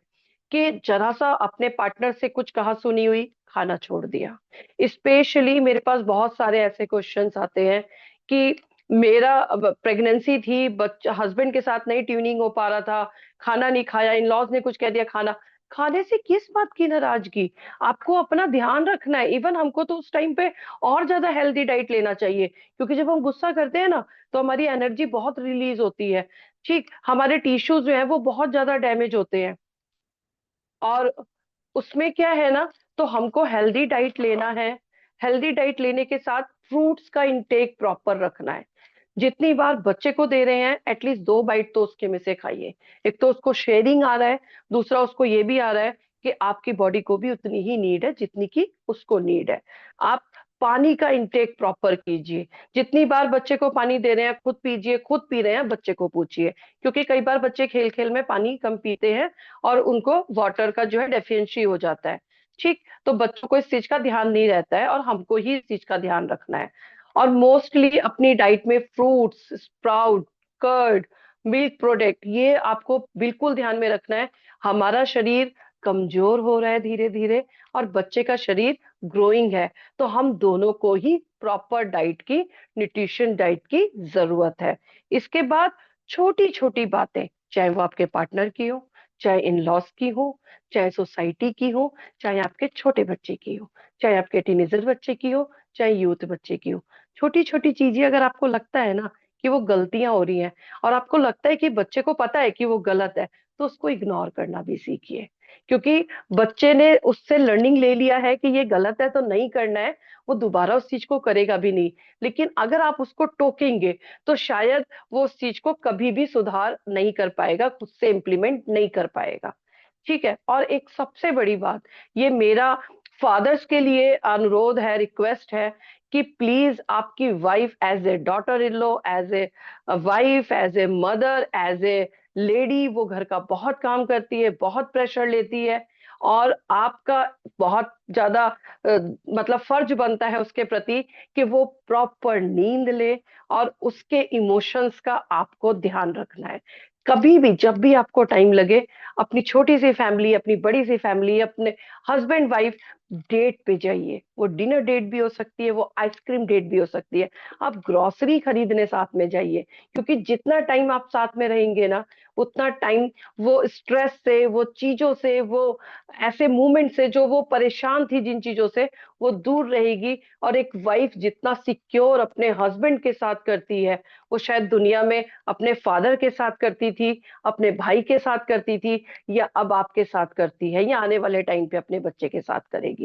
कि जरा सा अपने पार्टनर से कुछ कहा सुनी हुई, खाना छोड़ दिया। स्पेशली मेरे पास बहुत सारे ऐसे क्वेश्चंस आते हैं कि मेरा प्रेगनेंसी थी, बच्चा हस्बैंड के साथ नहीं ट्यूनिंग हो पा रहा था, खाना नहीं खाया, इन लॉज ने कुछ कह दिया, खाना खाने से किस बात की नाराजगी। आपको अपना ध्यान रखना है। इवन हमको तो उस टाइम पे और ज्यादा हेल्दी डाइट लेना चाहिए, क्योंकि जब हम गुस्सा करते हैं ना तो हमारी एनर्जी बहुत रिलीज होती है। ठीक, हमारे टिश्यूज जो है वो बहुत ज्यादा डैमेज होते हैं। और उसमें क्या है ना, तो हमको हेल्दी डाइट लेना है। हेल्दी डाइट लेने के साथ फ्रूट्स का इंटेक प्रॉपर रखना है। जितनी बार बच्चे को दे रहे हैं एटलीस्ट 2 बाइट तो उसके में से खाइए। एक तो उसको शेयरिंग आ रहा है, दूसरा उसको ये भी आ रहा है कि आपकी बॉडी को भी उतनी ही नीड है जितनी की उसको नीड है। आप पानी का इंटेक प्रॉपर कीजिए। जितनी बार बच्चे को पानी दे रहे हैं खुद पीजिए, खुद पी रहे हैं बच्चे को पूछिए, क्योंकि कई बार बच्चे खेल खेल में पानी कम पीते हैं और उनको वाटर का जो है डेफिशिएंसी हो जाता है। ठीक, तो बच्चों को इस चीज का ध्यान नहीं रहता है और हमको ही इस चीज का ध्यान रखना है। और मोस्टली अपनी डाइट में fruits, sprout, curd, milk product, ये आपको बिल्कुल ध्यान में रखना है। हमारा शरीर कमजोर हो रहा है धीरे धीरे और बच्चे का शरीर ग्रोइंग है, तो हम दोनों को ही प्रॉपर डाइट की, न्यूट्रिशन डाइट की जरूरत है। इसके बाद छोटी छोटी बातें, चाहे वो आपके पार्टनर की हो, चाहे इन लॉज की हो, चाहे सोसाइटी की हो, चाहे आपके छोटे बच्चे की हो, चाहे आपके टीनेजर बच्चे की हो, चाहे यूथ बच्चे की हो, छोटी छोटी चीजें अगर आपको लगता है ना कि वो गलतियां हो रही हैं और आपको लगता है कि बच्चे को पता है कि वो गलत है, तो उसको इग्नोर करना भी सीखिए। क्योंकि बच्चे ने उससे लर्निंग ले लिया है कि ये गलत है तो नहीं करना है, वो दोबारा उस चीज को करेगा भी नहीं। लेकिन अगर आप उसको टोकेंगे तो शायद वो उस चीज को कभी भी सुधार नहीं कर पाएगा, खुद से इम्प्लीमेंट नहीं कर पाएगा। ठीक है, और एक सबसे बड़ी बात, ये मेरा फादर्स के लिए अनुरोध है, रिक्वेस्ट है कि प्लीज आपकी wife as a daughter in law, as a wife, as a mother, as a lady, वो घर का बहुत काम करती है, बहुत प्रेशर लेती है, और आपका बहुत ज्यादा मतलब फर्ज बनता है उसके प्रति कि वो प्रॉपर नींद ले और उसके इमोशंस का आपको ध्यान रखना है। कभी भी जब भी आपको टाइम लगे, अपनी छोटी सी फैमिली, अपनी बड़ी सी फैमिली, अपने हस्बैंड वाइफ डेट पे जाइए। वो डिनर डेट भी हो सकती है, वो आइसक्रीम डेट भी हो सकती है, आप ग्रोसरी खरीदने साथ में जाइए। क्योंकि जितना टाइम आप साथ में रहेंगे ना, उतना टाइम वो स्ट्रेस से, वो चीजों से, वो ऐसे मूवमेंट से जो वो परेशान थी जिन चीजों से, वो दूर रहेगी। और एक वाइफ जितना सिक्योर अपने हस्बैंड के साथ करती है, वो शायद दुनिया में अपने फादर के साथ करती थी, अपने भाई के साथ करती थी, या अब आपके साथ करती है, या आने वाले टाइम पे अपने बच्चे के साथ करेगी।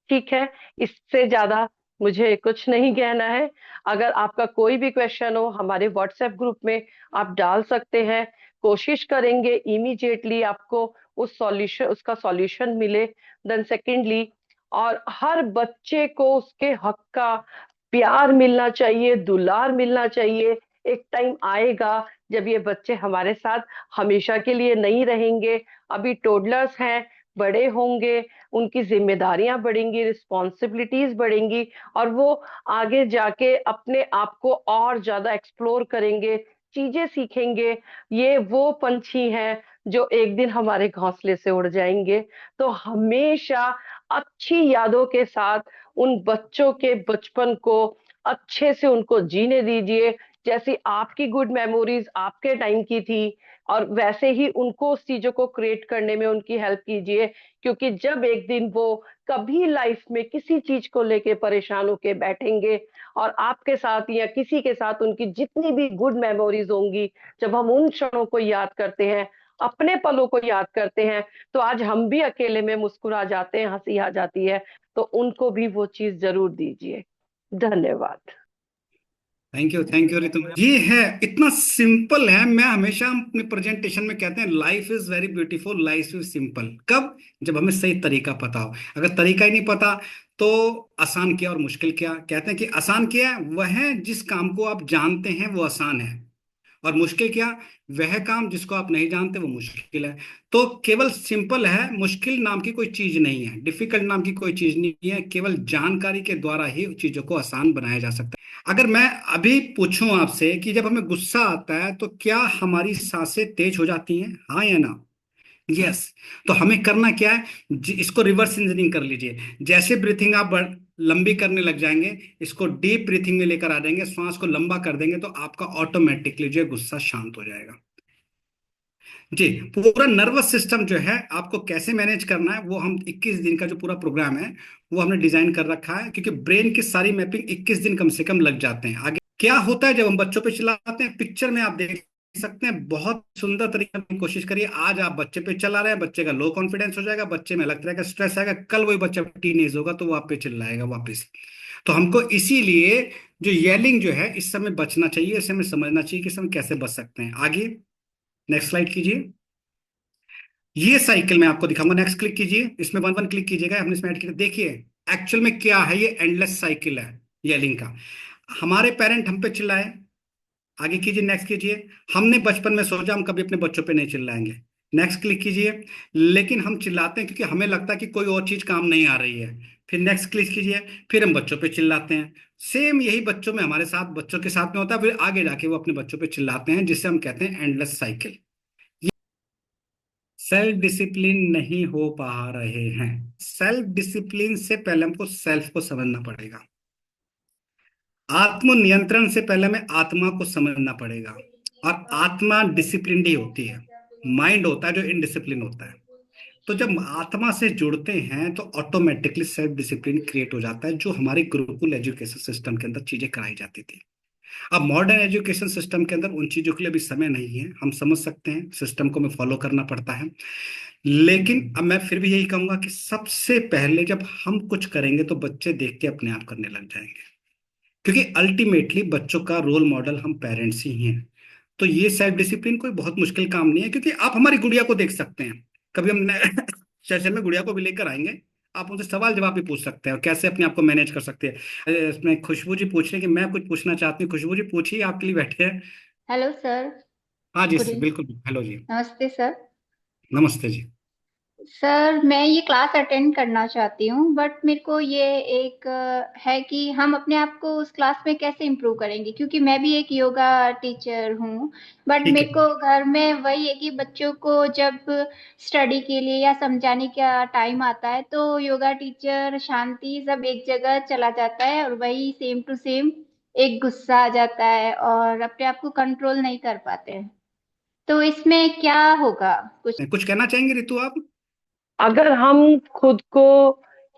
ठीक है, इससे ज्यादा मुझे कुछ नहीं कहना है। अगर आपका कोई भी क्वेश्चन हो हमारे व्हाट्सएप ग्रुप में आप डाल सकते हैं, कोशिश करेंगे इमीडिएटली आपको उसका सॉल्यूशन मिले। देन सेकेंडली, और हर बच्चे को उसके हक का प्यार मिलना चाहिए, दुलार मिलना चाहिए। एक टाइम आएगा जब ये बच्चे हमारे साथ हमेशा के लिए नहीं रहेंगे। अभी टोडलर्स हैं, बड़े होंगे, उनकी जिम्मेदारियां बढ़ेंगी, रिस्पॉन्सिबिलिटीज बढ़ेंगी, और वो आगे जाके अपने आप को और ज्यादा एक्सप्लोर करेंगे, चीजें सीखेंगे। ये वो पंछी हैं जो एक दिन हमारे घोंसले से उड़ जाएंगे। तो हमेशा अच्छी यादों के साथ उन बच्चों के बचपन को अच्छे से उनको जीने दीजिए, जैसी आपकी गुड मेमोरीज आपके टाइम की थी, और वैसे ही उनको उस चीजों को क्रिएट करने में उनकी हेल्प कीजिए। क्योंकि जब एक दिन वो कभी लाइफ में किसी चीज को लेके परेशान होके बैठेंगे, और आपके साथ या किसी के साथ उनकी जितनी भी गुड मेमोरीज होंगी, जब हम उन क्षणों को याद करते हैं, अपने पलों को याद करते हैं, तो आज हम भी अकेले में मुस्कुरा जाते हैं, हंसी आ जाती है। तो उनको भी वो चीज जरूर दीजिए। धन्यवाद। Thank you Ritu. ये है, इतना सिंपल है। मैं हमेशा अपने प्रेजेंटेशन में कहते हैं life is very beautiful, life is simple. कब? जब हमें सही तरीका पता हो। अगर तरीका ही नहीं पता तो आसान क्या और मुश्किल क्या। कहते हैं कि आसान क्या है, वह है जिस काम को आप जानते हैं वो आसान है, और मुश्किल क्या, वह काम जिसको आप नहीं जानते वो मुश्किल है। तो केवल सिंपल है, मुश्किल नाम की कोई चीज नहीं है, डिफिकल्ट नाम की कोई चीज नहीं है। केवल जानकारी के द्वारा ही चीजों को आसान बनाया जा सकता है। अगर मैं अभी पूछूं आपसे कि जब हमें गुस्सा आता है तो क्या हमारी सांसें तेज हो जाती हैं, हाँ या ना? यस। तो हमें करना क्या है, इसको रिवर्स इंजीनियरिंग कर लीजिए। जैसे ब्रीथिंग आप लंबी करने लग जाएंगे, इसको डीप ब्रीथिंग में लेकर आ जाएंगे, श्वास को लंबा कर देंगे, तो आपका ऑटोमेटिकली जो है गुस्सा शांत हो जाएगा। जी। पूरा नर्वस सिस्टम जो है आपको कैसे मैनेज करना है, वो हम 21 दिन का जो पूरा प्रोग्राम है वो हमने डिजाइन कर रखा है, क्योंकि ब्रेन की सारी मैपिंग 21 दिन कम से कम लग जाते हैं। आगे क्या होता है जब हम बच्चों पे चलाते हैं, पिक्चर में आप देख सकते हैं, बहुत सुंदर तरीके से कोशिश करिए। आज आप बच्चे पे चला रहे हैं, बच्चे का लो कॉन्फिडेंस हो जाएगा, बच्चे में अलग तरह का स्ट्रेस आएगा, कल वही बच्चा टीनेज होगा तो वो आप पे चिल्लाएगा वापस। तो हमको इसीलिए जो येलिंग जो है इस समय बचना चाहिए, इसे हमें समझना चाहिए कि इस समय कैसे बच सकते हैं। आगे नेक्स्ट स्लाइड कीजिए। ये साइकिल मैं आपको दिखाऊंगा, नेक्स्ट क्लिक कीजिए, इसमें वन वन क्लिक कीजिएगा, हमने इसमें ऐड किया। देखिए एक्चुअल में क्या है, ये एंडलेस साइकिल है येलिंग का। हमारे पेरेंट हम पे चिल्लाए, आगे कीजिए, नेक्स्ट कीजिए। हमने बचपन में सोचा हम कभी अपने बच्चों पे नहीं चिल्लाएंगे, नेक्स्ट क्लिक कीजिए। लेकिन हम चिल्लाते हैं क्योंकि हमें लगता है कि कोई और चीज काम नहीं आ रही है, फिर नेक्स्ट क्लिक कीजिए, फिर हम बच्चों पे चिल्लाते हैं। सेम यही बच्चों में हमारे साथ, बच्चों के साथ में होता है, फिर आगे जाके वो अपने बच्चों पे चिल्लाते हैं, जिसे हम कहते हैं एंडलेस साइकिल। सेल्फ डिसिप्लिन नहीं हो पा रहे हैं। सेल्फ डिसिप्लिन से पहले हमको सेल्फ को समझना पड़ेगा। आत्म नियंत्रण से पहले हमें आत्मा को समझना पड़ेगा। और आत्मा डिसिप्लिन ही होती है, माइंड होता है जो इनडिसिप्लिन होता है। तो जब आत्मा से जुड़ते हैं तो ऑटोमेटिकली सेल्फ डिसिप्लिन क्रिएट हो जाता है, जो हमारे गुरुकुल एजुकेशन सिस्टम के अंदर चीजें कराई जाती थी। अब मॉडर्न एजुकेशन सिस्टम के अंदर उन चीजों के लिए अभी समय नहीं है, हम समझ सकते हैं सिस्टम को हमें फॉलो करना पड़ता है। लेकिन अब मैं फिर भी यही कहूंगा कि सबसे पहले जब हम कुछ करेंगे तो बच्चे देख के अपने आप करने लग जाएंगे, क्योंकि अल्टीमेटली बच्चों का रोल मॉडल हम पेरेंट्स ही हैं। तो ये सेल्फ डिसिप्लिन कोई बहुत मुश्किल काम नहीं है, क्योंकि आप हमारी गुड़िया को देख सकते हैं। कभी हम सेशन में गुड़िया को भी लेकर आएंगे, आप उनसे सवाल जवाब भी पूछ सकते हैं और कैसे अपने आप को मैनेज कर सकते हैं। इसमें खुशबू जी पूछ रहे हैं कि मैं कुछ पूछना चाहती हूँ। खुशबू जी पूछिए, आपके लिए बैठे हैं। Hello sir. हाँ जी गुड इवनिंग। बिल्कुल, हेलो जी। नमस्ते सर। नमस्ते जी। सर मैं ये क्लास अटेंड करना चाहती हूँ, बट मेरे को ये एक है कि हम अपने आप को उस क्लास में कैसे इम्प्रूव करेंगे, क्योंकि मैं भी एक योगा टीचर हूँ। बट ठीक मेरे है। को घर में वही है कि बच्चों को जब स्टडी के लिए या समझाने का टाइम आता है तो योगा टीचर शांति सब एक जगह चला जाता है और वही सेम टू सेम एक गुस्सा आ जाता है और अपने आप को कंट्रोल नहीं कर पाते हैं। तो इसमें क्या होगा कुछ? कुछ कहना चाहेंगे रितु आप? अगर हम खुद को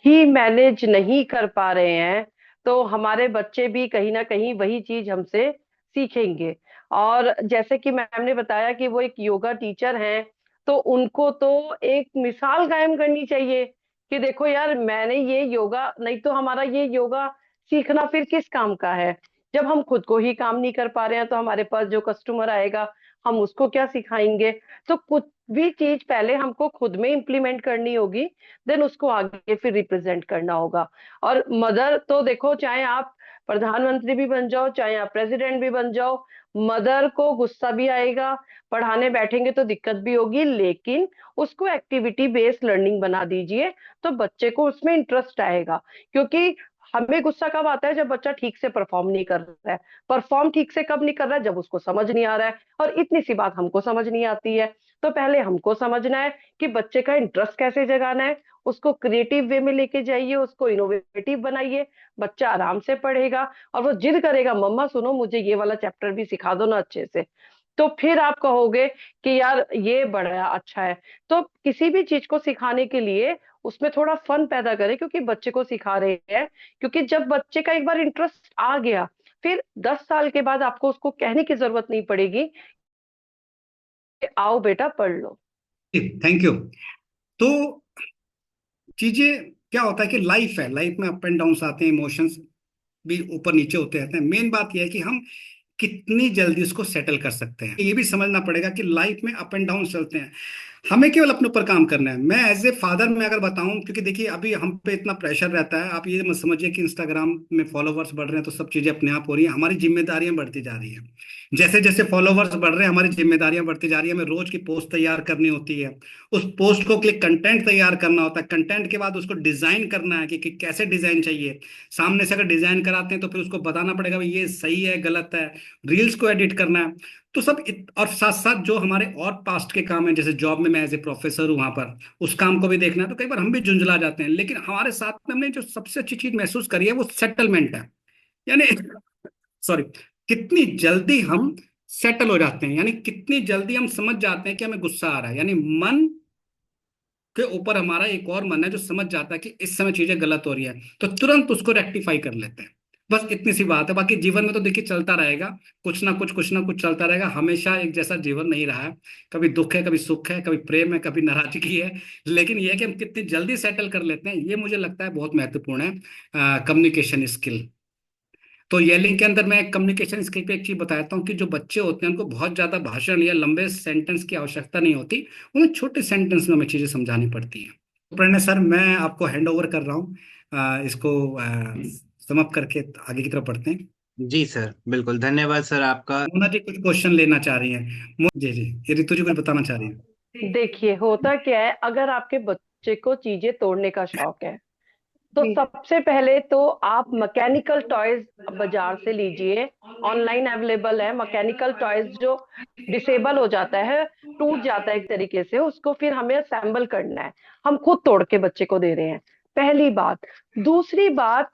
ही मैनेज नहीं कर पा रहे हैं तो हमारे बच्चे भी कहीं ना कहीं वही चीज हमसे सीखेंगे। और जैसे कि मैम ने बताया कि वो एक योगा टीचर हैं, तो उनको तो एक मिसाल कायम करनी चाहिए कि देखो यार, मैंने ये योगा, नहीं तो हमारा ये योगा सीखना फिर किस काम का है। जब हम खुद को ही काम नहीं कर पा रहे हैं तो हमारे पास जो कस्टमर आएगा हम उसको क्या सिखाएंगे। तो कुछ भी चीज पहले हमको खुद में इम्प्लीमेंट करनी होगी, देन उसको आगे फिर रिप्रेजेंट करना होगा। और मदर तो देखो, चाहे आप प्रधानमंत्री भी बन जाओ, चाहे आप प्रेसिडेंट भी बन जाओ, मदर को गुस्सा भी आएगा, पढ़ाने बैठेंगे तो दिक्कत भी होगी, लेकिन उसको एक्टिविटी बेस्ड लर्निंग बना दीजिए तो बच्चे को उसमें इंटरेस्ट आएगा। क्योंकि हमें गुस्सा कब आता है? जब बच्चा ठीक से परफॉर्म नहीं कर रहा है। परफॉर्म ठीक से कब नहीं कर रहा है? जब उसको समझ नहीं आ रहा है। और इतनी सी बात हमको समझ नहीं आती है। तो पहले हमको समझना है कि बच्चे का इंटरेस्ट कैसे जगाना है, उसको क्रिएटिव वे में लेके जाइए, उसको इनोवेटिव बनाइए। बच्चा आराम से पढ़ेगा और वो जिद करेगा, मम्मा सुनो मुझे ये वाला चैप्टर भी सिखा दो ना अच्छे से। तो फिर आप कहोगे कि यार ये बड़ा अच्छा है। तो किसी भी चीज को सिखाने के लिए उसमें थोड़ा फन पैदा करें, क्योंकि बच्चे को सिखा रहे हैं। क्योंकि जब बच्चे का एक बार इंटरेस्ट आ गया, फिर 10 साल के बाद आपको उसको कहने की जरूरत नहीं पड़ेगी कि आओ बेटा पढ़ लो। Thank you. तो चीजें क्या होता है कि लाइफ है, लाइफ में अप एंड डाउन आते हैं, इमोशंस भी ऊपर नीचे होते रहते हैं। मेन बात यह है कि हम कितनी जल्दी उसको सेटल कर सकते हैं। ये भी समझना पड़ेगा कि लाइफ में अप एंड डाउन चलते हैं, हमें केवल अपने ऊपर काम करना है। मैं एज ए फादर में अगर बताऊं, क्योंकि देखिए अभी हम पे इतना प्रेशर रहता है, आप ये मत समझिए कि इंस्टाग्राम में फॉलोवर्स बढ़ रहे हैं तो सब चीजें अपने आप हो रही हैं। हमारी जिम्मेदारियां बढ़ती जा रही हैं, जैसे जैसे फॉलोवर्स बढ़ रहे हैं हमारी जिम्मेदारियां बढ़ती जा रही है। हमें रोज की पोस्ट तैयार करनी होती है, उस पोस्ट को क्लिक कंटेंट तैयार करना होता है, कंटेंट के बाद उसको डिजाइन करना है कि कैसे डिजाइन चाहिए। सामने से अगर डिजाइन कराते हैं तो फिर उसको बताना पड़ेगा भाई ये सही है गलत है, रील्स को एडिट करना है। तो और साथ साथ जो हमारे और पास्ट के काम है, जैसे जॉब में मैं एज ए प्रोफेसर हूं, वहां पर उस काम को भी देखना है। तो कई बार हम भी झुंझला जाते हैं, लेकिन हमारे साथ में हमने जो सबसे अच्छी चीज महसूस करी है वो सेटलमेंट है। यानी सॉरी, कितनी जल्दी हम सेटल हो जाते हैं, यानी कितनी जल्दी हम समझ जाते हैं कि हमें गुस्सा आ रहा है। यानी मन के ऊपर हमारा एक और मन है जो समझ जाता है कि इस समय चीजें गलत हो रही है, तो तुरंत उसको रेक्टिफाई कर लेते हैं। बस इतनी सी बात है। बाकी जीवन में तो देखिए चलता रहेगा, कुछ ना कुछ चलता रहेगा, हमेशा एक जैसा जीवन नहीं रहा है। कभी दुख है, कभी सुख है, कभी प्रेम है, कभी नाराजगी है। लेकिन यह है कि हम कितनी जल्दी सेटल कर लेते हैं, ये मुझे लगता है बहुत महत्वपूर्ण है, कम्युनिकेशन स्किल। तो येलिंग के अंदर मैं कम्युनिकेशन स्किल पे एक चीज बताता हूँ कि जो बच्चे होते हैं उनको बहुत ज्यादा भाषण या लंबे सेंटेंस की आवश्यकता नहीं होती, उन्हें छोटे सेंटेंस में हमें चीजें समझानी पड़ती हैं। तो प्रणय सर, मैं आपको हैंड ओवर कर रहा हूँ, इसको समाप्त करके आगे की तरफ बढ़ते हैं। जी सर, बिल्कुल धन्यवाद सर आपका। मोना जी कुछ क्वेश्चन लेना चाह रही हैं। जी जी, ये ऋतु जी कुछ बताना चाह रही हैं। देखिए, होता क्या है, अगर आपके बच्चे को चीजें तोड़ने का शौक है तो जी सबसे पहले तो आप मैकेनिकल टॉयज बाजार से लीजिए। ऑनलाइन अवेलेबल है मैकेनिकल टॉयज जो डिसेबल हो जाता है, टूट जाता है एक तरीके से, उसको फिर हमें असेंबल करना है। हम खुद तोड़ के बच्चे को दे रहे हैं, पहली बात। दूसरी बात,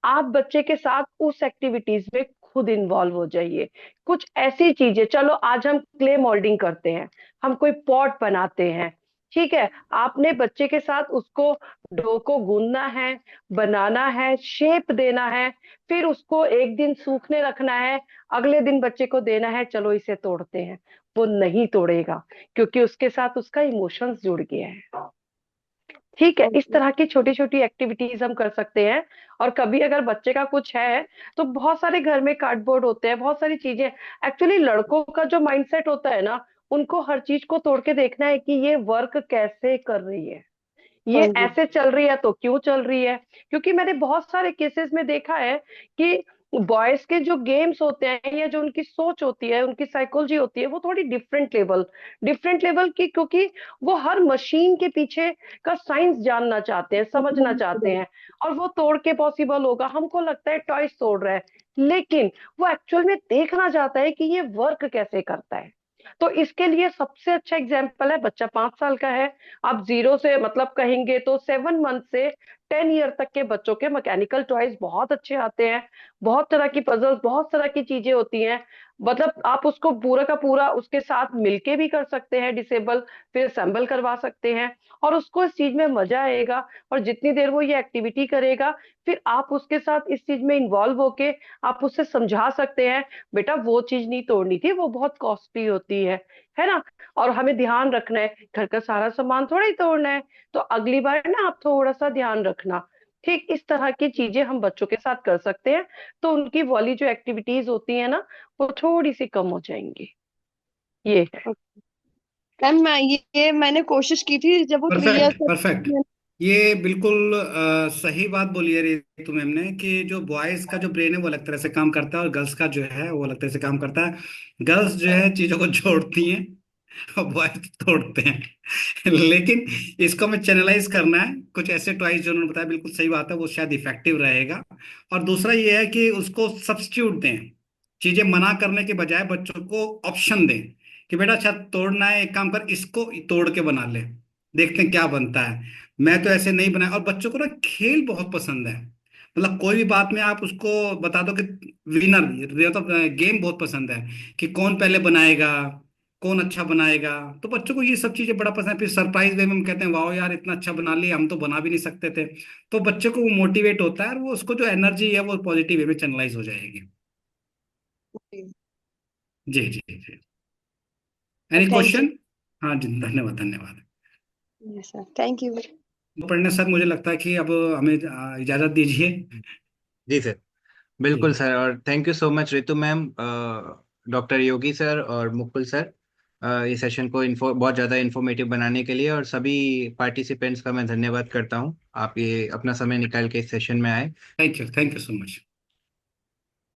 आप बच्चे के साथ उस एक्टिविटीज में खुद इन्वॉल्व हो जाइए। कुछ ऐसी चीजें, चलो आज हम क्ले मोल्डिंग करते हैं, हम कोई पॉट बनाते हैं, ठीक है, आपने बच्चे के साथ उसको डो को गूंदना है, बनाना है, शेप देना है, फिर उसको एक दिन सूखने रखना है, अगले दिन बच्चे को देना है, चलो इसे तोड़ते हैं। वो नहीं तोड़ेगा, क्योंकि उसके साथ उसका इमोशंस जुड़ गया है। ठीक है, इस ओके। तरह की छोटी छोटी एक्टिविटीज हम कर सकते हैं। और कभी अगर बच्चे का कुछ है तो बहुत सारे घर में कार्डबोर्ड होते हैं, बहुत सारी चीजें। एक्चुअली लड़कों का जो माइंडसेट होता है ना, उनको हर चीज को तोड़ के देखना है कि ये वर्क कैसे कर रही है, ये हाँ जी। ऐसे चल रही है तो क्यों चल रही है। क्योंकि मैंने बहुत सारे केसेस में देखा है कि बॉयज के जो गेम्स होते हैं या जो उनकी सोच होती है, उनकी साइकोलॉजी होती है, वो थोड़ी डिफरेंट लेवल की, क्योंकि वो हर मशीन के पीछे का साइंस जानना चाहते हैं, समझना चाहते हैं। और वो तोड़ के पॉसिबल होगा, हमको लगता है टॉयज तोड़ रहा है, लेकिन वो एक्चुअल में देखना चाहता है कि ये वर्क कैसे करता है। तो इसके लिए सबसे अच्छा एग्जाम्पल है, बच्चा 5 साल का है, आप जीरो से मतलब कहेंगे तो 7 मंथ से 10 ईयर तक के बच्चों के मैकेनिकल टॉयज बहुत अच्छे आते हैं। बहुत तरह की पजल्स, बहुत तरह की चीजें होती हैं। मतलब आप उसको पूरा का पूरा उसके साथ मिलके भी कर सकते हैं डिसेबल, फिर असेंबल करवा सकते हैं, और उसको इस चीज में मजा आएगा। और जितनी देर वो ये एक्टिविटी करेगा, फिर आप उसके साथ इस चीज में इन्वॉल्व होके आप उससे समझा सकते हैं, बेटा वो चीज नहीं तोड़नी थी, वो बहुत कॉस्टली होती है ना। और हमें ध्यान रखना है, घर का सारा सामान थोड़ा ही तोड़ना है, तो अगली बार ना आप थोड़ा सा ध्यान रखना। ठीक इस तरह की चीजें हम बच्चों के साथ कर सकते हैं, तो उनकी वाली जो एक्टिविटीज होती है ना, वो थोड़ी सी कम हो जाएंगी। ये है। मैम, मैं ये मैंने कोशिश की थी जब वो 3 इयर्स परफेक्ट परफेक्ट। का। ये बिल्कुल सही बात बोली है रितु मैम ने कि जो बॉयज का जो ब्रेन है वो अलग तरह से काम करता है और गर्ल्स का जो है वो अलग तरह से काम करता है। गर्ल्स जो है चीजों को जोड़ती हैं और बॉयज तोड़ते हैं। लेकिन इसको हमें चैनलाइज करना है, कुछ ऐसे टॉयज जो उन्होंने बताया बिल्कुल सही बात है, वो शायद इफेक्टिव रहेगा। और दूसरा ये है कि उसको सब्स्टिट्यूट दें, चीजें मना करने के बजाय बच्चों को ऑप्शन दें कि बेटा अच्छा तोड़ना है, एक काम कर इसको तोड़ के बना ले, देखते हैं क्या बनता है। मैं तो ऐसे नहीं बनाया। और बच्चों को ना खेल बहुत पसंद है, मतलब कोई भी बात में आप उसको बता दो कि विनर, तो गेम बहुत पसंद है कि कौन पहले बनाएगा, कौन अच्छा बनाएगा। तो बच्चों को ये सब चीजें बड़ा पसंद है। फिर सरप्राइज वे में हम कहते हैं वाह यार इतना अच्छा बना लिया, हम तो बना भी नहीं सकते थे। तो बच्चे को वो मोटिवेट होता है और वो उसको जो एनर्जी है वो पॉजिटिव वे में चैनलाइज हो जाएगी। जी जी जी। Any thank you. क्वेश्चन? हाँ जी, धन्यवाद धन्यवाद। Yes sir, thank you. पढ़ने सर मुझे लगता है कि अब हमें इजाजत दीजिए। जी सर, जी बिल्कुल सर, और thank you so much Ritu ma'am, doctor Yogi sir और मुकुल सर, ये सेशन को बहुत ज़्यादा इन्फॉर्मेटिव बनाने के लिए। और सभी पार्टिसिपेंट्स का मैं धन्यवाद करता हूँ, आप ये अपना समय निकाल के इस सेशन में आए। Thank you so much.